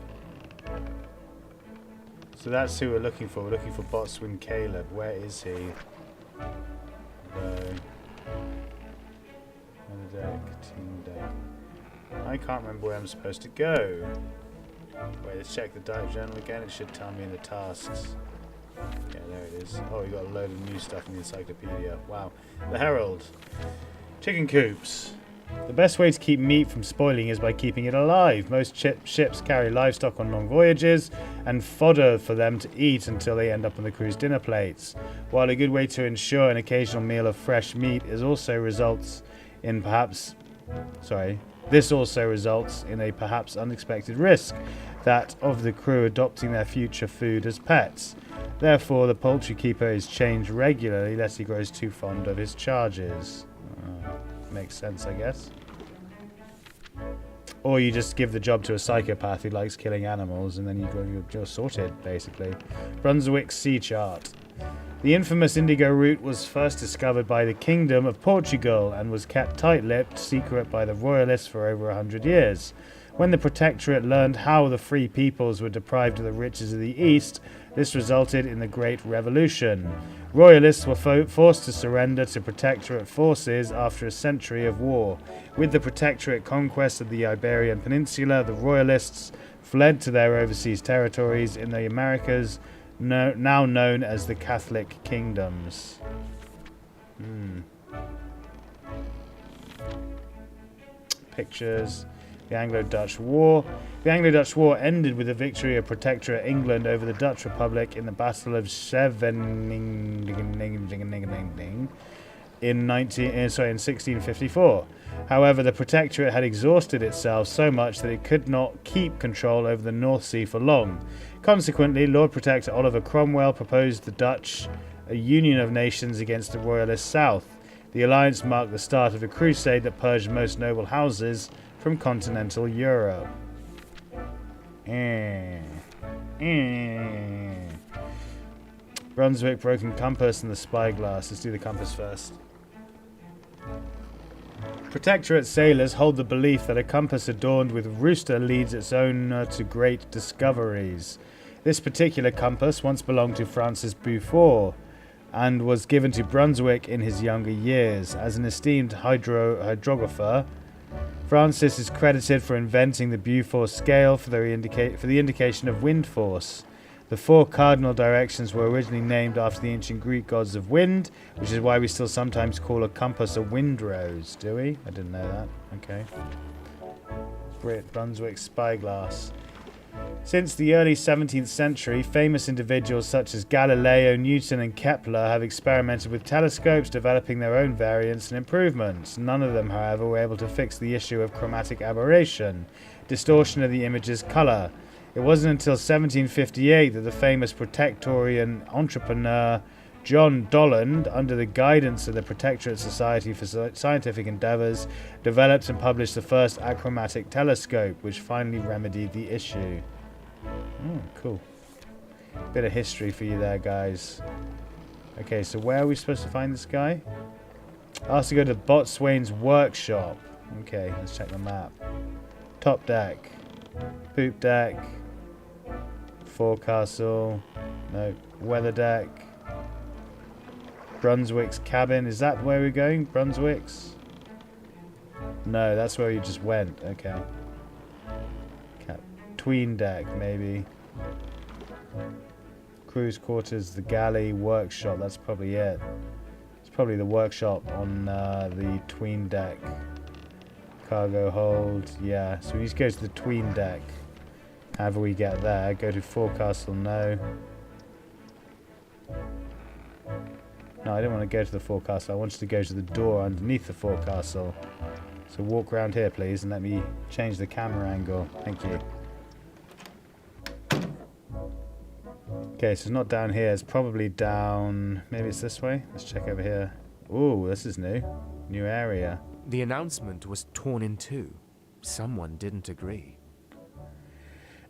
So that's who we're looking for. We're looking for Boatswain Caleb. Where is he? No. On the deck. Team deck. I can't remember where I'm supposed to go. Wait, let's check the diary journal again. It should tell me in the tasks. Yeah, there it is. Oh, we got a load of new stuff in the encyclopedia. Wow. The Herald. Chicken coops. The best way to keep meat from spoiling is by keeping it alive. Most ships carry livestock on long voyages and fodder for them to eat until they end up on the crew's dinner plates. While a good way to ensure an occasional meal of fresh meat is also results in This also results in a perhaps unexpected risk, that of the crew adopting their future food as pets. Therefore, the poultry keeper is changed regularly lest he grows too fond of his charges. Makes sense, I guess. Or you just give the job to a psychopath who likes killing animals, and then you're sorted, basically. Brunswick Sea Chart. The infamous Indigo route was first discovered by the Kingdom of Portugal and was kept tight-lipped, secret by the Royalists for over 100 years. When the Protectorate learned how the free peoples were deprived of the riches of the East, this resulted in the Great Revolution. Royalists were forced to surrender to Protectorate forces after a century of war. With the Protectorate conquest of the Iberian Peninsula, the Royalists fled to their overseas territories in the Americas, now known as the Catholic Kingdoms. Pictures. The Anglo-Dutch War. The Anglo-Dutch War ended with the victory of Protectorate England over the Dutch Republic in the Battle of Scheveningen in 1654. However, the Protectorate had exhausted itself so much that it could not keep control over the North Sea for long. Consequently, Lord Protector Oliver Cromwell proposed the Dutch a union of nations against the Royalist South. The alliance marked the start of a crusade that purged most noble houses from continental Europe. Brunswick, broken compass, and the spyglass. Let's do the compass first. Protectorate sailors hold the belief that a compass adorned with rooster leads its owner to great discoveries. This particular compass once belonged to Francis Beaufort and was given to Brunswick in his younger years. As an esteemed hydrographer, Francis is credited for inventing the Beaufort scale for the indication of wind force. The 4 cardinal directions were originally named after the ancient Greek gods of wind, which is why we still sometimes call a compass a windrose, do we? I didn't know that. Okay. Brunswick spyglass. Since the early 17th century, famous individuals such as Galileo, Newton and Kepler have experimented with telescopes, developing their own variants and improvements. None of them, however, were able to fix the issue of chromatic aberration, distortion of the image's colour. It wasn't until 1758 that the famous Protectorian entrepreneur John Dolland, under the guidance of the Protectorate Society for Scientific Endeavours, developed and published the first achromatic telescope, which finally remedied the issue. Oh, cool. Bit of history for you there, guys. Okay, so where are we supposed to find this guy? Asked to go to Boatswain's workshop. Okay, let's check the map. Top deck. Poop deck. Forecastle. No. Weather deck. Brunswick's cabin. Is that where we're going? Brunswick's? No, that's where you just went. Okay. Tween deck, maybe. Cruise quarters, the galley, workshop. That's probably it. It's probably the workshop on the tween deck. Cargo hold. Yeah, so we need to go to the tween deck. However we get there. Go to forecastle, no. No, I don't want to go to the forecastle. I wanted to go to the door underneath the forecastle. So walk around here, please, and let me change the camera angle. Thank you. Okay, so it's not down here. It's probably down... Maybe it's this way? Let's check over here. Ooh, this is new. New area. The announcement was torn in two. Someone didn't agree.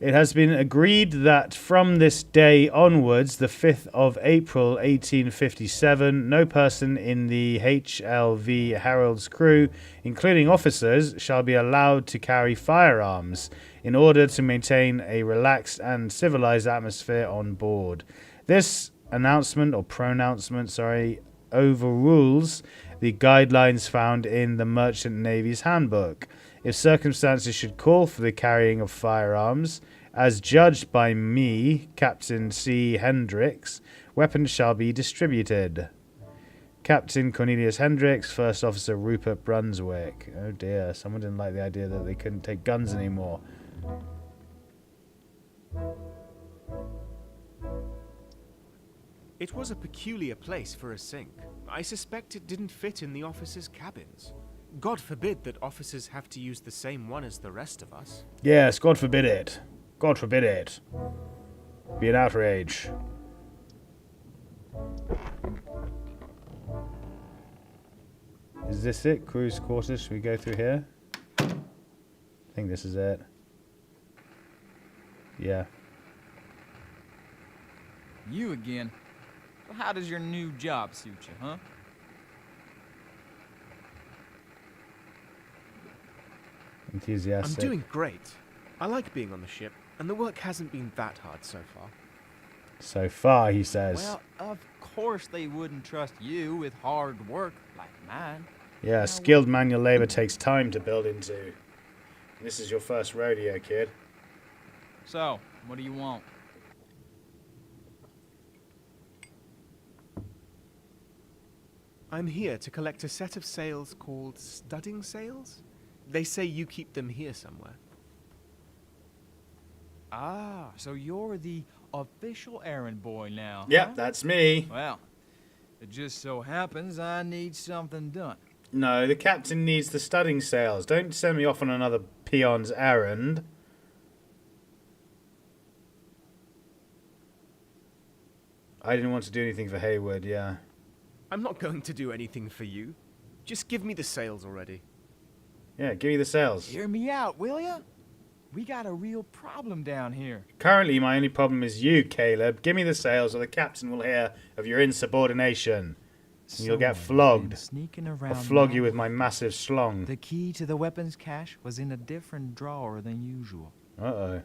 It has been agreed that from this day onwards, the 5th of April 1857, no person in the HLV Herald's crew, including officers, shall be allowed to carry firearms in order to maintain a relaxed and civilized atmosphere on board. This announcement, or pronouncement, overrules the guidelines found in the Merchant Navy's handbook. If circumstances should call for the carrying of firearms, as judged by me, Captain C. Hendricks, weapons shall be distributed. Captain Cornelius Hendricks, First Officer Rupert Brunswick. Oh dear, someone didn't like the idea that they couldn't take guns anymore. It was a peculiar place for a sink. I suspect it didn't fit in the officers' cabins. God forbid that officers have to use the same one as the rest of us. Yes, God forbid it. God forbid it. Be an outrage. Is this it? Cruise quarters? Should we go through here? I think this is it. Yeah. You again? Well, how does your new job suit you, huh? Enthusiastic. I'm doing great. I like being on the ship, and the work hasn't been that hard so far. So far, he says. Well, of course they wouldn't trust you with hard work like mine. Yeah, skilled manual labor takes time to build into. This is your first rodeo, kid. So, what do you want? I'm here to collect a set of sails called studding sails. They say you keep them here somewhere. Ah, so you're the official errand boy now, Yep, huh? that's me. Well, it just so happens I need something done. No, the captain needs the studding sails. Don't send me off on another peon's errand. I didn't want to do anything for Haywood, yeah. I'm not going to do anything for you. Just give me the sails already. Yeah, give me the sails. Hear me out, will ya? We got a real problem down here. Currently, my only problem is you, Caleb. Give me the sails or the captain will hear of your insubordination. You'll get Someone been flogged. sneaking I'll around flog my you with my office. massive schlong. The key to the weapons cache was in a different drawer than usual. Uh-oh.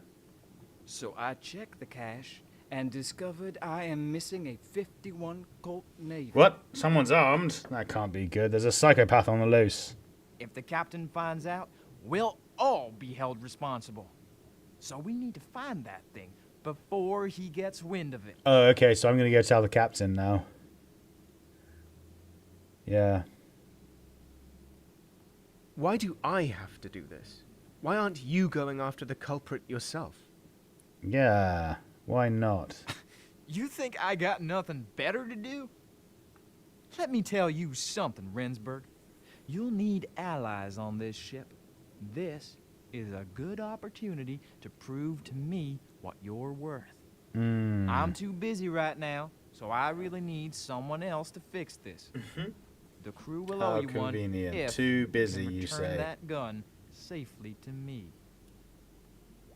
So I checked the cache and discovered I am missing a 51 Colt Navy. What? Someone's armed? That can't be good. There's a psychopath on the loose. If the captain finds out, we'll all be held responsible. So we need to find that thing before he gets wind of it. Oh, okay, so I'm going to go tell the captain now. Yeah. Why do I have to do this? Why aren't you going after the culprit yourself? Yeah. Why not? You think I got nothing better to do? Let me tell you something, Rensburg. You'll need allies on this ship. This is a good opportunity to prove to me what you're worth. I'm too busy right now, so I really need someone else to fix this. The crew will How owe you one convenient. if Too busy, you can you return say. that gun safely to me.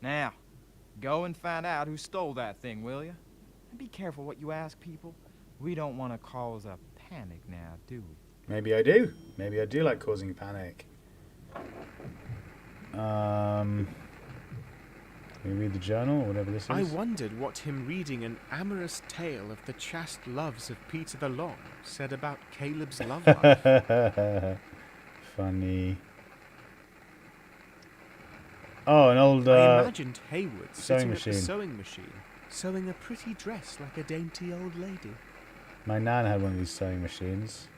Now, go and find out who stole that thing, will you? And be careful what you ask people. We don't want to cause a panic now, do we? Maybe I do. Maybe I do like causing panic. Can we read the journal or whatever this is? I wondered what him reading an amorous tale of the chaste loves of Peter the Long said about Caleb's love life. Funny. Oh, an old I imagined Haywood sewing sitting at the machine. sewing machine, sewing a pretty dress like a dainty old lady. My nan had one of these sewing machines.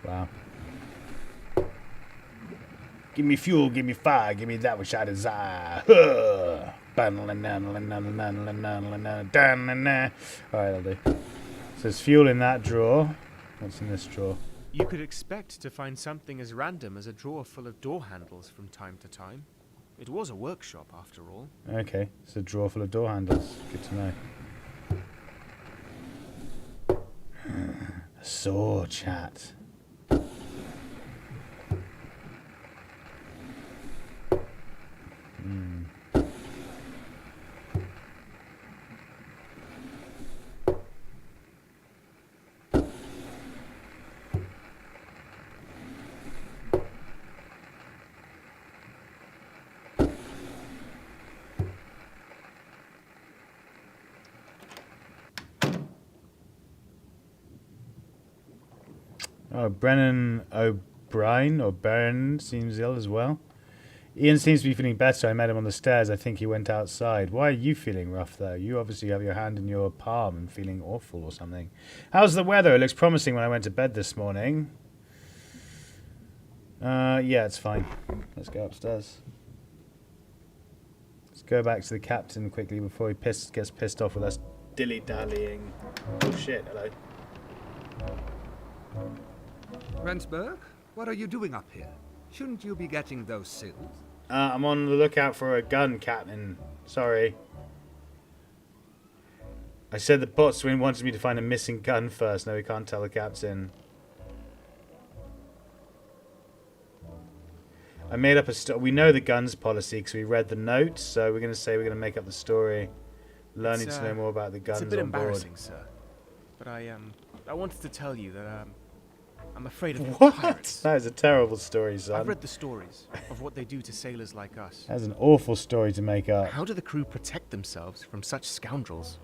Wow. Give me fuel, give me fire, give me that which I desire. Alright, I'll do. So there's fuel in that drawer. What's in this drawer? You could expect to find something as random as a drawer full of door handles from time to time. It was a workshop, after all. Okay, it's a drawer full of door handles. Good to know. A saw chat. Oh, Brennan O'Brien, or Byrne, seems ill as well. Ian seems to be feeling better. I met him on the stairs. I think he went outside. Why are you feeling rough, though? You obviously have your hand in your palm and feeling awful or something. How's the weather? It looks promising when I went to bed this morning. Yeah, it's fine. Let's go upstairs. Let's go back to the captain quickly before he gets pissed off with us dilly-dallying. Oh, shit. Hello. Rensburg, what are you doing up here? Shouldn't you be getting those seals? I'm on the lookout for a gun, Captain. Sorry. I said the boatswain wanted me to find a missing gun first. No, we can't tell the captain. I made up a story. We know the guns policy because we read the notes, so we're going to say we're going to make up the story. Learning to know more about the guns It's a bit on board. embarrassing, sir. But I wanted to tell you that, I'm afraid of What? pirates. That is a terrible story, son. I've read the stories of what they do to sailors like us. That's an awful story to make up. How do the crew protect themselves from such scoundrels?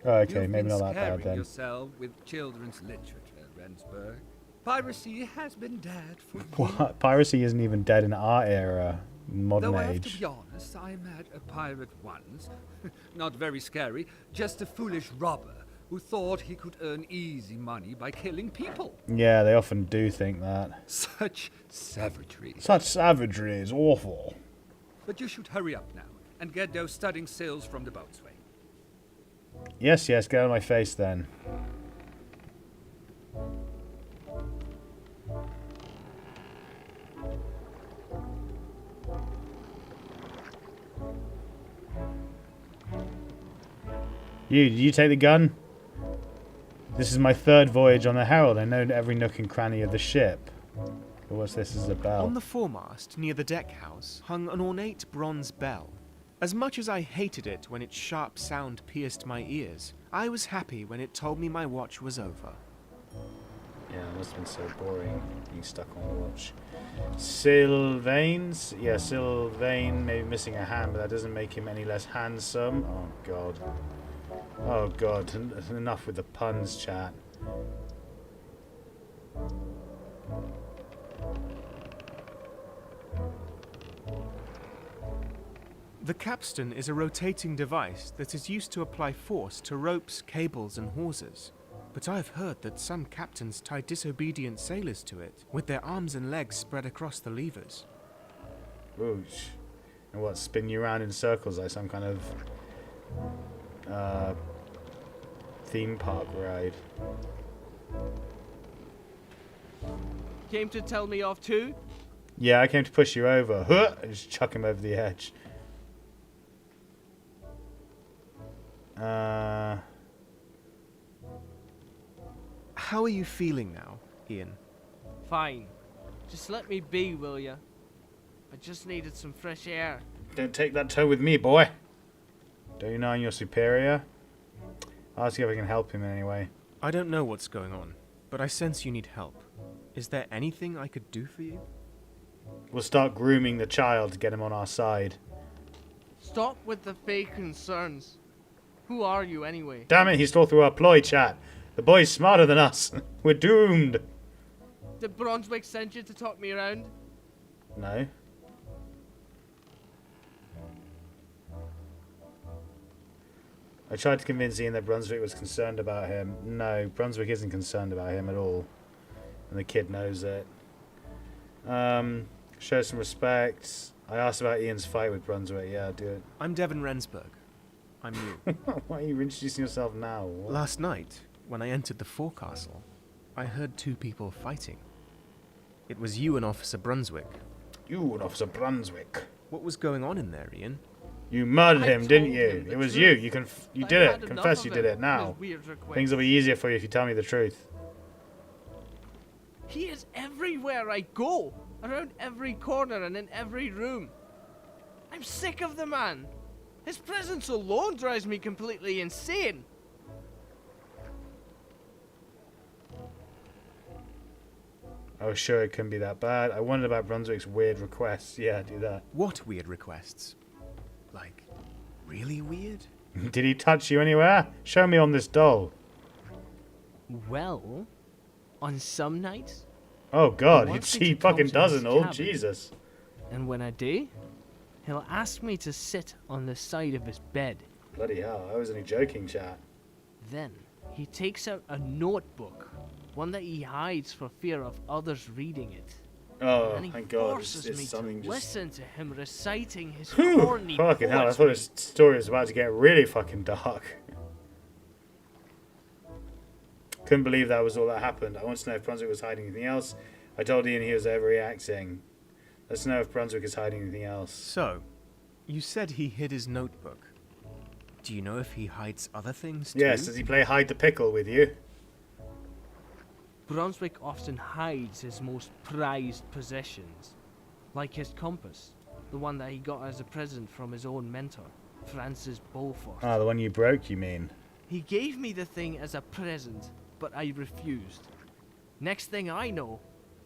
Oh, okay, You've maybe been not that bad scaring then. yourself with children's literature, Rensburg. Piracy has been dead for What? Piracy isn't even dead in our era, modern Though I have to age. be honest, I met a pirate once. Not very scary, just a foolish robber who thought he could earn easy money by killing people. Yeah, they often do think that. Such savagery. Such savagery is awful. But you should hurry up now and get those studding sails from the boatswain. Yes, yes, get out of my face then. Did you take the gun? This is my third voyage on the Herald. I know every nook and cranny of the ship. But what's this? This is a bell. On the foremast, near the deck house, hung an ornate bronze bell. As much as I hated it when its sharp sound pierced my ears, I was happy when it told me my watch was over. Yeah, it must have been so boring being stuck on the watch. Sylvain's? Yeah, Sylvain may be missing a hand, but that doesn't make him any less handsome. Oh, God. Oh, God. Enough with the puns, chat. The capstan is a rotating device that is used to apply force to ropes, cables, and hawsers. But I've heard that some captains tie disobedient sailors to it, with their arms and legs spread across the levers. Whoosh. And what, spin you around in circles like some kind of theme park ride? Came to tell me off too? Yeah, I came to push you over. Huh! And just chuck him over the edge. How are you feeling now, Ian? Fine. Just let me be, will ya? I just needed some fresh air. Don't take that toe with me, boy. Don't you know I'm your superior? I'll see if I can help him in any way. I don't know what's going on, but I sense you need help. Is there anything I could do for you? We'll start grooming the child to get him on our side. Stop with the fake concerns. Who are you anyway? Damn it, he stole through our ploy, chat. The boy's smarter than us. We're doomed. Did Brunswick send you to talk me around? No. I tried to convince Ian that Brunswick was concerned about him. No, Brunswick isn't concerned about him at all. And the kid knows it. Show some respect. I asked about Ian's fight with Brunswick. Yeah, do it. I'm Devon Rensburg. I'm new. Why are you introducing yourself now? What? Last night, when I entered the forecastle, I heard two people fighting. It was you and Officer Brunswick. You and Officer Brunswick. What was going on in there, Ian? You murdered him, didn't you? It was you. You did it. Confess you did it now. Things will be easier for you if you tell me the truth. He is everywhere I go. Around every corner and in every room. I'm sick of the man. His presence alone drives me completely insane. Oh, sure, it couldn't be that bad. I wondered about Brunswick's weird requests. Yeah, do that. What weird requests? Like, really weird? Did he touch you anywhere? Show me on this doll. Well, on some nights. Oh, God, he fucking doesn't. Oh, Jesus. And when I do, he'll ask me to sit on the side of his bed. Bloody hell, I was only joking, chat. Then he takes out a notebook, one that he hides for fear of others reading it. Oh, and he thank God, forces it's me something to just... listen to him reciting his Whew, corny fucking hell, I poetry. thought his story was about to get really fucking dark. Couldn't believe that was all that happened. I want to know if Brunswick was hiding anything else. I told Ian he was overreacting. Let's know if Brunswick is hiding anything else. So, you said he hid his notebook. Do you know if he hides other things too? Yes, does he play hide the pickle with you? Brunswick often hides his most prized possessions, like his compass, the one that he got as a present from his own mentor, Francis Beaufort. Ah, the one you broke, you mean? He gave me the thing as a present, but I refused. Next thing I know,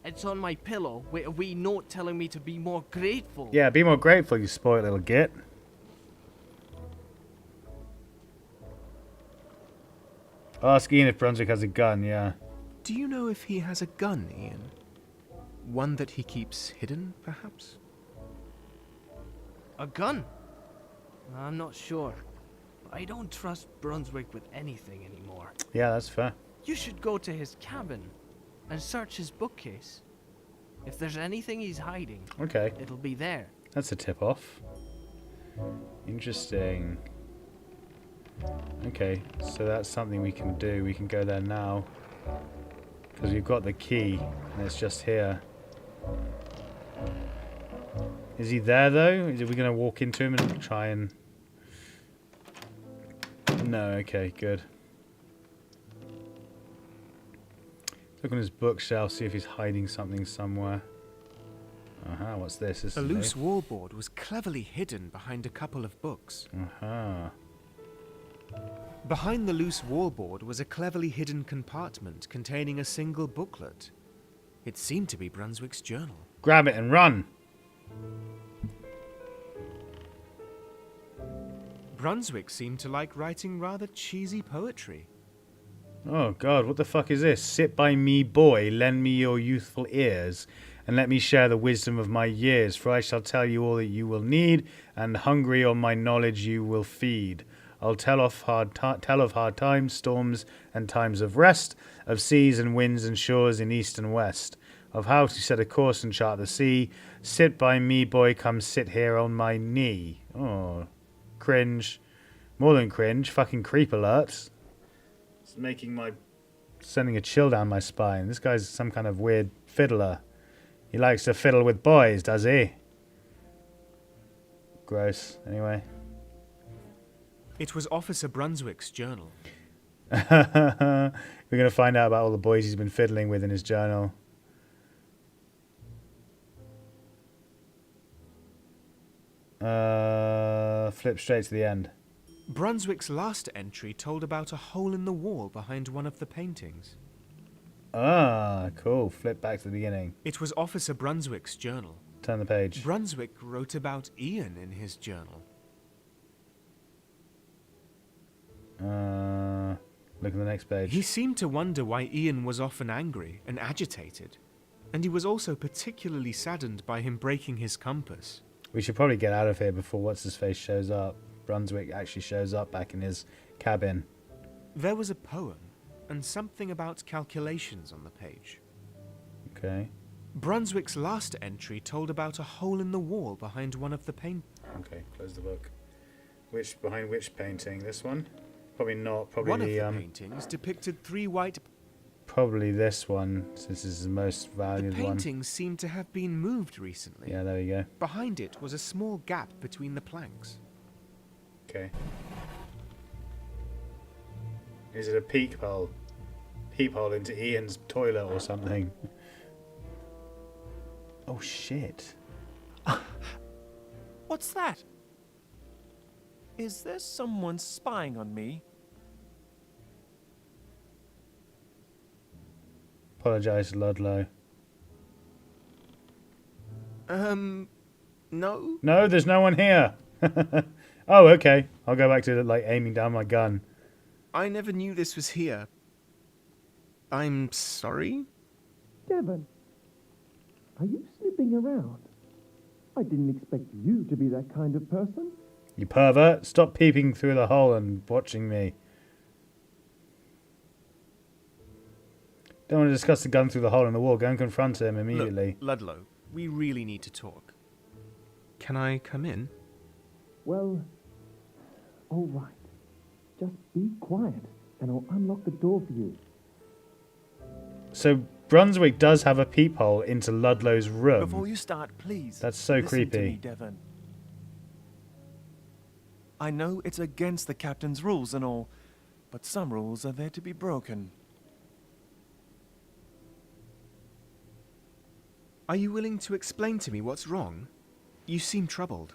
it's on my pillow with a wee note telling me to be more grateful. Yeah, be more grateful, you spoiled little git. Ask Ian if Brunswick has a gun, yeah. Do you know if he has a gun, Ian? One that he keeps hidden, perhaps? A gun? I'm not sure. I don't trust Brunswick with anything anymore. Yeah, that's fair. You should go to his cabin and search his bookcase. If there's anything he's hiding, Okay. it'll be there. That's a tip-off. Interesting. Okay, so that's something we can do. We can go there now. Because we've got the key, and it's just here. Is he there, though? Are we going to walk into him and try and... No, okay, good. Look on his bookshelf, see if he's hiding something somewhere. Uh-huh, what's this? This A is loose wallboard was cleverly hidden behind a couple of books. Uh-huh. Behind the loose wallboard was a cleverly hidden compartment containing a single booklet. It seemed to be Brunswick's journal. Grab it and run! Brunswick seemed to like writing rather cheesy poetry. Oh god, what the fuck is this? Sit by me, boy, lend me your youthful ears, and let me share the wisdom of my years, for I shall tell you all that you will need, and hungry on my knowledge you will feed. I'll tell of hard times, storms, and times of rest, of seas and winds and shores in east and west, of how to set a course and chart the sea. Sit by me, boy, come sit here on my knee. Oh, cringe. More than cringe, fucking creep alert. It's sending a chill down my spine. This guy's some kind of weird fiddler. He likes to fiddle with boys, does he? Gross. Anyway. It was Officer Brunswick's journal. We're going to find out about all the boys he's been fiddling with in his journal. Flip straight to the end. Brunswick's last entry told about a hole in the wall behind one of the paintings. Ah, cool. Flip back to the beginning. It was Officer Brunswick's journal. Turn the page. Brunswick wrote about Ian in his journal. Look at the next page. He seemed to wonder why Ian was often angry and agitated, and he was also particularly saddened by him breaking his compass. We should probably get out of here before What's-His-Face shows up. Brunswick actually shows up back in his cabin. There was a poem and something about calculations on the page. Okay. Brunswick's last entry told about a hole in the wall behind one of the paint. Okay, close the book. Behind which painting? This one? Probably not. Probably one of the paintings depicted 3 white. Probably this one, since this is the most valued one. The paintings seemed to have been moved recently. Yeah, there we go. Behind it was a small gap between the planks. Okay. Is it a peephole? Peephole into Ian's toilet or something? Oh shit. What's that? Is there someone spying on me? Apologise, Ludlow. No? No, there's no one here. Oh, okay. I'll go back to like aiming down my gun. I never knew this was here. I'm sorry? Devon, are you sniffing around? I didn't expect you to be that kind of person. You pervert. Stop peeping through the hole and watching me. Don't want to discuss the gun through the hole in the wall. Go and confront him immediately. Look, Ludlow, we really need to talk. Can I come in? Well, all right. Just be quiet, and I'll unlock the door for you. So Brunswick does have a peephole into Ludlow's room. Before you start, please. That's so listen creepy. To me, Devon. I know it's against the captain's rules and all, but some rules are there to be broken. Are you willing to explain to me what's wrong? You seem troubled.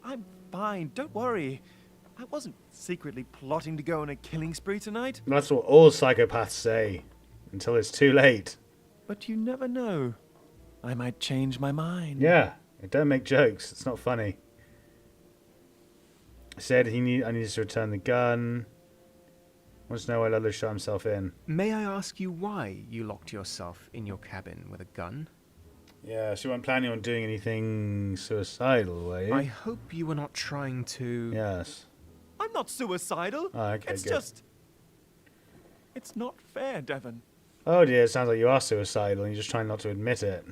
I'm fine, don't worry. I wasn't secretly plotting to go on a killing spree tonight. That's what all psychopaths say. Until it's too late. But you never know. I might change my mind. Yeah, don't make jokes. It's not funny. Said I needed to return the gun. Wants to know why Ludlow shot himself in. May I ask you why you locked yourself in your cabin with a gun? Yeah, so you weren't planning on doing anything suicidal, were you? I hope you were not trying to... Yes. I'm not suicidal. Oh, okay, it's good. just... It's not fair, Devon. Oh dear, it sounds like you are suicidal and you're just trying not to admit it.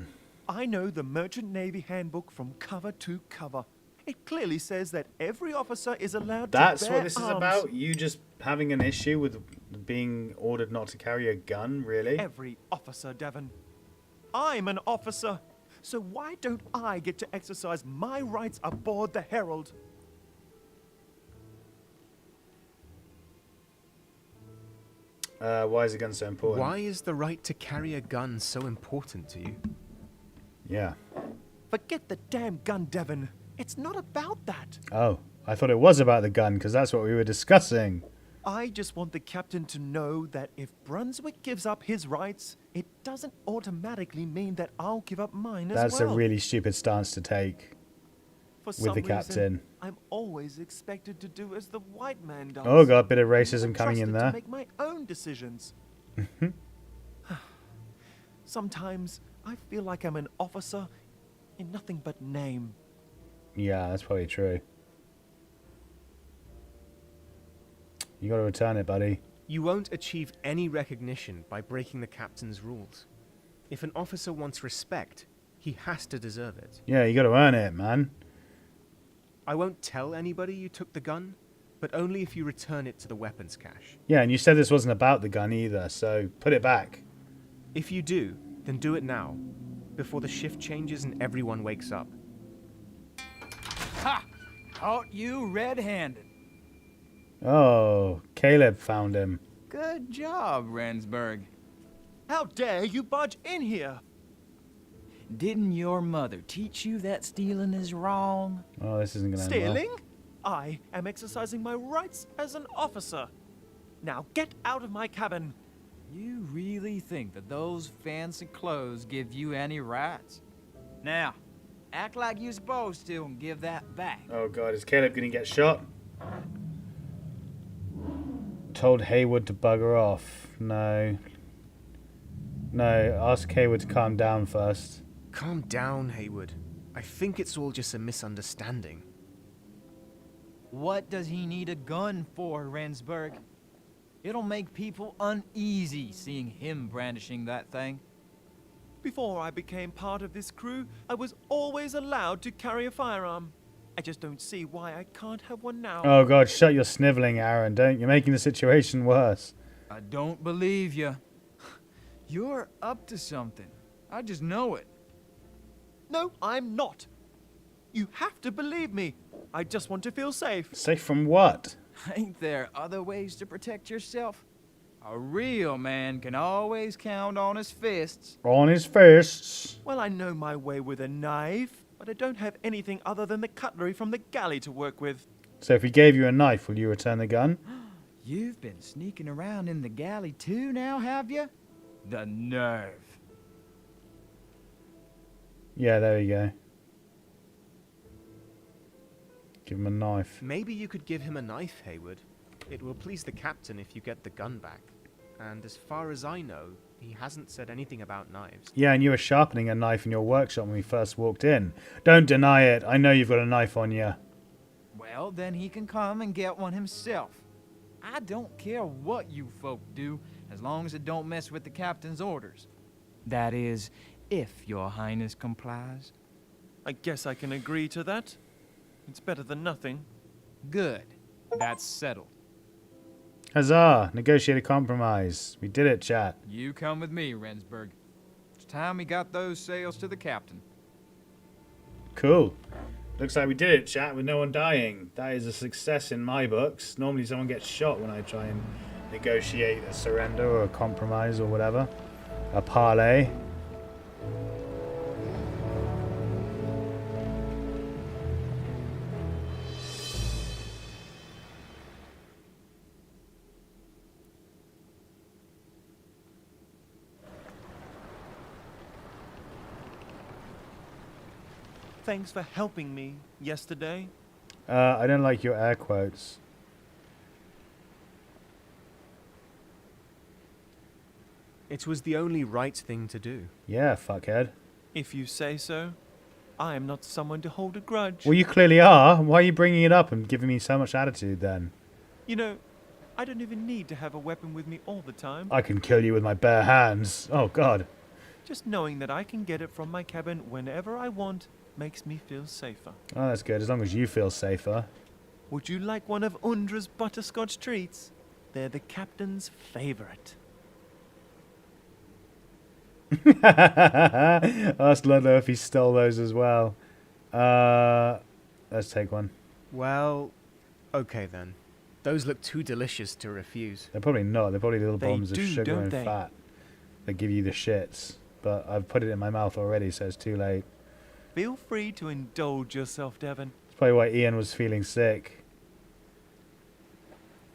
I know the Merchant Navy handbook from cover to cover. It clearly says that every officer is allowed to bear arms. That's what this is about? You just having an issue with being ordered not to carry a gun, really? Every officer, Devon. I'm an officer. So why don't I get to exercise my rights aboard the Herald? Why is a gun so important? Why is the right to carry a gun so important to you? Yeah. Forget the damn gun, Devon. It's not about that. Oh, I thought it was about the gun, because that's what we were discussing. I just want the captain to know that if Brunswick gives up his rights, it doesn't automatically mean that I'll give up mine as well. That's a really stupid stance to take with the captain. I'm always expected to do as the white man does. Oh god, bit of racism I'm coming in trusted there. to make my own decisions. Sometimes I feel like I'm an officer in nothing but name. Yeah, that's probably true. You gotta return it, buddy. You won't achieve any recognition by breaking the captain's rules. If an officer wants respect, he has to deserve it. Yeah, you gotta earn it, man. I won't tell anybody you took the gun, but only if you return it to the weapons cache. Yeah, and you said this wasn't about the gun either, so put it back. If you do, then do it now, before the shift changes and everyone wakes up. Ha! Caught you red-handed. Oh, Caleb found him. Good job, Rensburg. How dare you barge in here? Didn't your mother teach you that stealing is wrong? Oh, this isn't gonna end Stealing? I am exercising my rights as an officer. Now get out of my cabin. You really think that those fancy clothes give you any rights? Now, act like you're supposed to and give that back. well. Oh god, is Caleb gonna get shot? Told Haywood to bugger off. No. No, ask Haywood to calm down first. Calm down, Haywood. I think it's all just a misunderstanding. What does he need a gun for, Rensburg? It'll make people uneasy seeing him brandishing that thing. Before I became part of this crew, I was always allowed to carry a firearm. I just don't see why I can't have one now. Oh god, shut your sniveling, Aaron. Don't you're making the situation worse. I don't believe you. You're up to something. I just know it. No, I'm not. You have to believe me. I just want to feel safe. Safe from what? Ain't there other ways to protect yourself? A real man can always count on his fists. On his fists. Well, I know my way with a knife, but I don't have anything other than the cutlery from the galley to work with. So if he gave you a knife, will you return the gun? You've been sneaking around in the galley too now, have you? The nerve. Yeah, there you go. Give him a knife. Maybe you could give him a knife, Haywood. It will please the captain if you get the gun back. And as far as I know, he hasn't said anything about knives. Yeah, and you were sharpening a knife in your workshop when we first walked in. Don't deny it. I know you've got a knife on you. Well, then he can come and get one himself. I don't care what you folk do, as long as it don't mess with the captain's orders. That is, if your highness complies. I guess I can agree to that. It's better than nothing. Good. That's settled. Huzzah! Negotiate a compromise. We did it, chat. You come with me, Rensburg. It's time we got those sails to the captain. Cool. Looks like we did it, chat, with no one dying. That is a success in my books. Normally someone gets shot when I try and negotiate a surrender or a compromise or whatever. A parley. Thanks for helping me yesterday. I don't like your air quotes. It was the only right thing to do. Yeah, fuckhead. If you say so. I am not someone to hold a grudge. Well, you clearly are. Why are you bringing it up and giving me so much attitude then? You know, I don't even need to have a weapon with me all the time. I can kill you with my bare hands. Oh, God. Just knowing that I can get it from my cabin whenever I want makes me feel safer. Oh, that's good, as long as you feel safer. Would you like one of Undra's butterscotch treats? They're the captain's favorite. Ask Ludlow if he stole those as well. Let's take one. Well, okay then. Those look too delicious to refuse. They're probably not. They're probably little They bombs of do, sugar don't and they? fat that give you the shits. But I've put it in my mouth already, so it's too late. Feel free to indulge yourself, Devon. That's probably why Ian was feeling sick.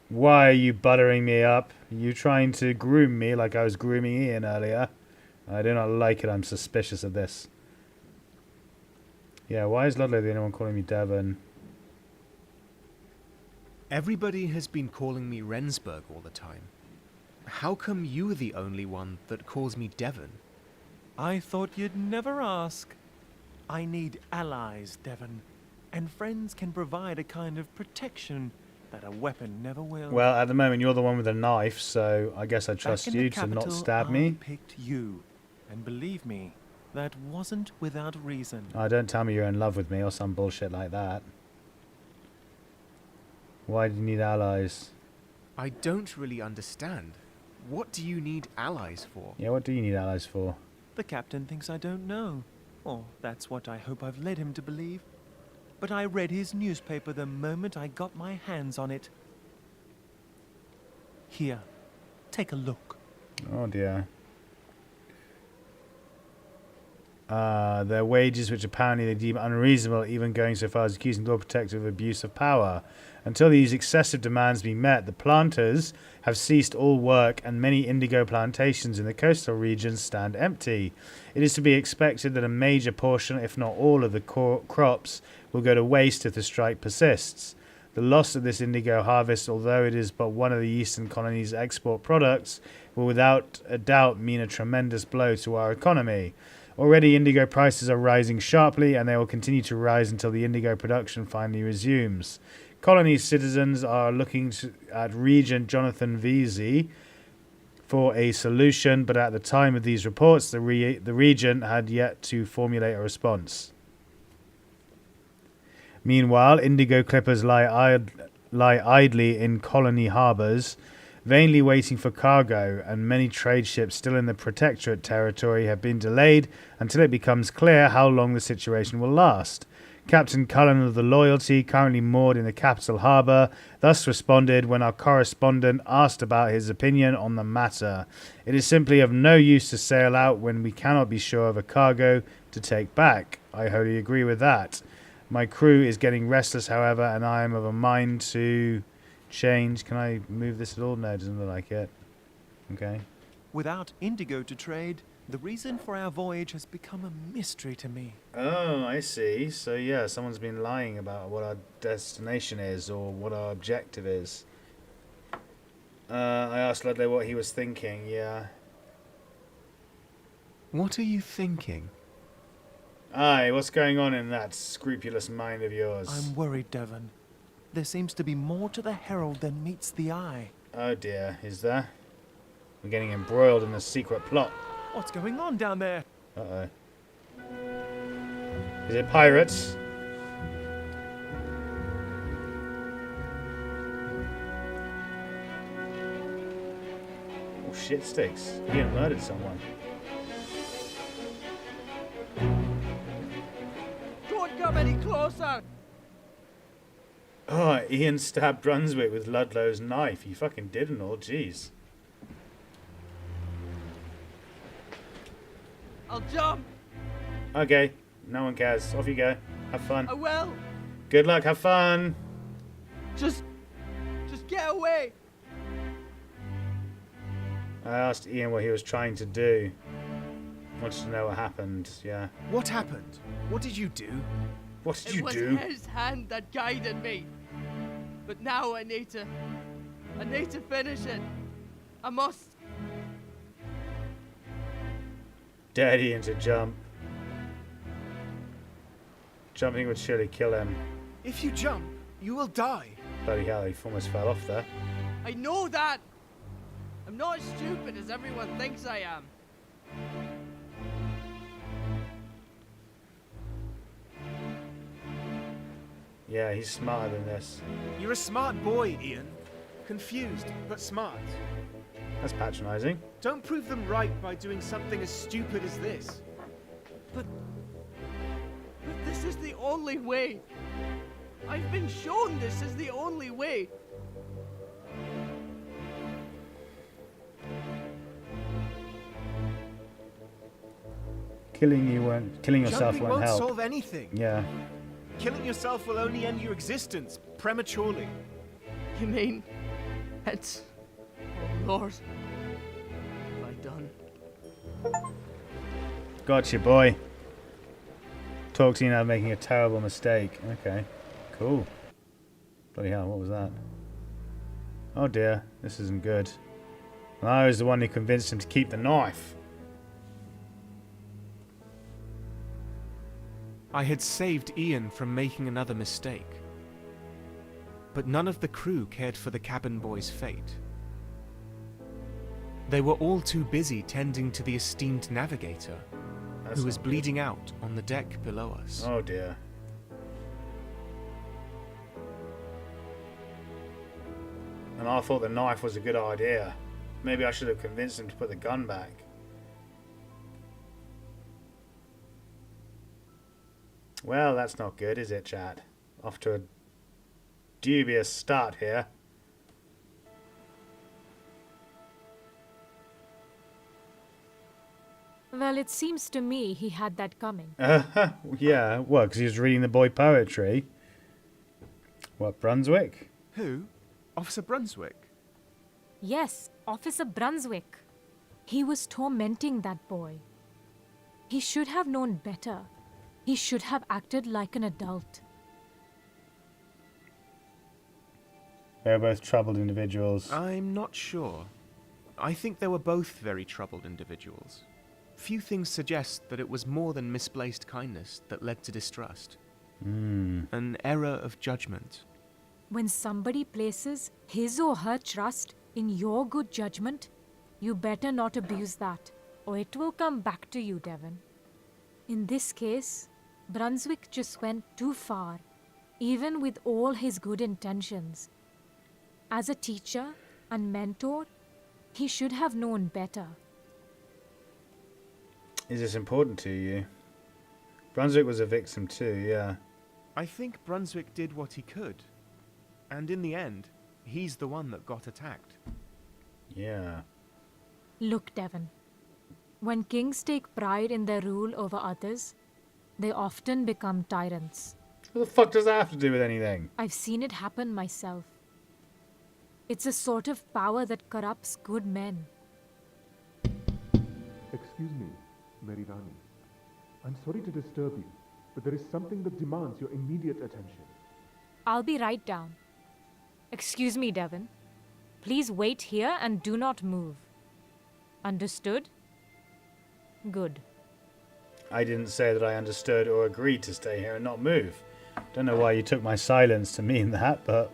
Why are you buttering me up? You trying to groom me like I was grooming Ian earlier? I do not like it. I'm suspicious of this. Yeah, why is Ludlow the only one calling me Devon? Everybody has been calling me Rensburg all the time. How come you're the only one that calls me Devon? I thought you'd never ask. I need allies, Devon. And friends can provide a kind of protection that a weapon never will. Well, at the moment you're the one with a knife, so I guess I trust Back in you the to not capital, stab I me. picked you. And believe me, that wasn't without reason. Oh, don't tell me you're in love with me or some bullshit like that. Why do you need allies? I don't really understand. What do you need allies for? Yeah, what do you need allies for? The captain thinks I don't know. Or that's what I hope I've led him to believe. But I read his newspaper the moment I got my hands on it. Here, take a look. Oh dear. Their wages, which apparently they deem unreasonable, even going so far as accusing the Lord Protector of abuse of power. Until these excessive demands be met, the planters have ceased all work and many indigo plantations in the coastal regions stand empty. It is to be expected that a major portion, if not all, of the crops will go to waste if the strike persists. The loss of this indigo harvest, although it is but one of the eastern colonies' export products, will without a doubt mean a tremendous blow to our economy. Already indigo prices are rising sharply, and they will continue to rise until the indigo production finally resumes. Colony citizens are looking at Regent Jonathan Vesey for a solution, but at the time of these reports, the Regent had yet to formulate a response. Meanwhile, indigo clippers lie idly in colony harbours, vainly waiting for cargo, and many trade ships still in the Protectorate territory have been delayed until it becomes clear how long the situation will last. Captain Cullen of the Loyalty, currently moored in the capital harbour, thus responded when our correspondent asked about his opinion on the matter. It is simply of no use to sail out when we cannot be sure of a cargo to take back. I wholly agree with that. My crew is getting restless, however, and I am of a mind to change. Can I move this at all? No, it doesn't look like it. Okay. Without indigo to trade, the reason for our voyage has become a mystery to me. Oh, I see. So yeah, someone's been lying about what our destination is or what our objective is. I asked Ludlow what he was thinking, yeah. What are you thinking? Aye, what's going on in that scrupulous mind of yours? I'm worried, Devon. There seems to be more to the Herald than meets the eye. Oh dear, is there? We're getting embroiled in a secret plot. What's going on down there? Uh-oh. Is it pirates? Oh shit sticks. Ian murdered someone. Don't come any closer! Oh, Ian stabbed Brunswick with Ludlow's knife. He fucking didn't all, jeez. I'll jump! Okay, no one cares. Off you go. Have fun. I will! Good luck, have fun! Just get away! I asked Ian what he was trying to do. Wanted to know what happened, yeah. What happened? What did you do? What did you do? do? It was his hand that guided me. But now I need to finish it. I must. Dared Ian to jump. Jumping would surely kill him. If you jump, you will die. Bloody hell, he almost fell off there. I know that. I'm not as stupid as everyone thinks I am. Yeah, he's smarter than this. You're a smart boy, Ian. Confused, but smart. That's patronising. Don't prove them right by doing something as stupid as this. But this is the only way. I've been shown this is the only way. Killing yourself Jumping won't won't help. solve anything. Yeah. Killing yourself will only end your existence prematurely. You mean it's... Oh, Lord. What have I done? Gotcha, boy. Talk to you now, making a terrible mistake. Okay, cool. Bloody hell, what was that? Oh dear, this isn't good. I was the one who convinced him to keep the knife. I had saved Ian from making another mistake. But none of the crew cared for the cabin boy's fate. They were all too busy tending to the esteemed navigator, who was bleeding out on the deck below us. Oh dear. And I thought the knife was a good idea. Maybe I should have convinced him to put the gun back. Well, that's not good, is it, chat? Off to a dubious start here. Well, it seems to me he had that coming. Yeah, well, because he was reading the boy poetry. What, Brunswick? Who? Officer Brunswick? Yes, Officer Brunswick. He was tormenting that boy. He should have known better. He should have acted like an adult. They're both troubled individuals. I'm not sure. I think they were both very troubled individuals. Few things suggest that it was more than misplaced kindness that led to distrust. An error of judgment. When somebody places his or her trust in your good judgment, you better not abuse that, or it will come back to you, Devon. In this case, Brunswick just went too far, even with all his good intentions. As a teacher and mentor, he should have known better. Is this important to you? Brunswick was a victim too, yeah. I think Brunswick did what he could. And in the end, he's the one that got attacked. Yeah. Look, Devon. When kings take pride in their rule over others, they often become tyrants. What the fuck does that have to do with anything? I've seen it happen myself. It's a sort of power that corrupts good men. Excuse me, Mary Rani. I'm sorry to disturb you, but there is something that demands your immediate attention. I'll be right down. Excuse me, Devon. Please wait here and do not move. Understood? Good. I didn't say that I understood or agreed to stay here and not move. Don't know why you took my silence to mean that, but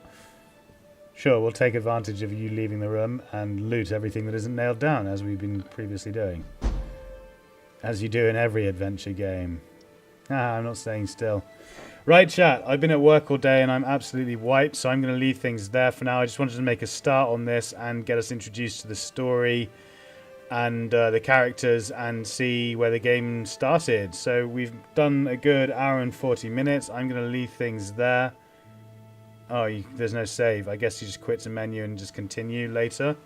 sure, we'll take advantage of you leaving the room and loot everything that isn't nailed down, as we've been previously doing. As you do in every adventure game. I'm not staying still. Right, chat, I've been at work all day and I'm absolutely wiped, so I'm going to leave things there for now. I just wanted to make a start on this and get us introduced to the story and the characters and see where the game started. So we've done a good hour and 40 minutes. I'm going to leave things there. Oh, there's no save. I guess you just quit the menu and just continue later.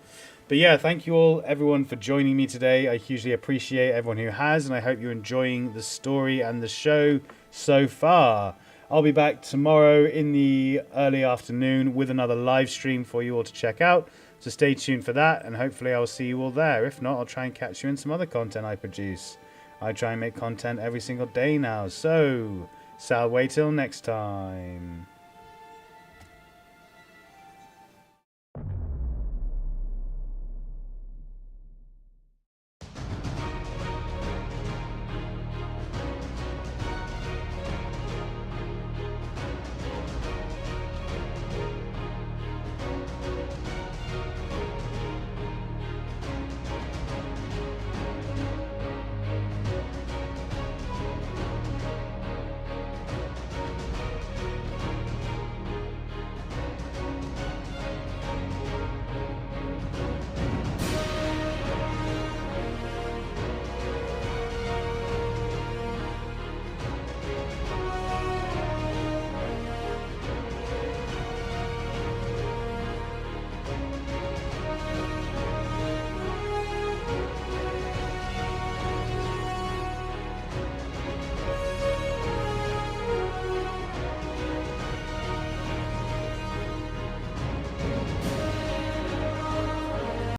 But yeah, thank you all, everyone, for joining me today. I hugely appreciate everyone who has, and I hope you're enjoying the story and the show so far. I'll be back tomorrow in the early afternoon with another live stream for you all to check out. So stay tuned for that, and hopefully I'll see you all there. If not, I'll try and catch you in some other content I produce. I try and make content every single day now. So, Sal, wait till next time.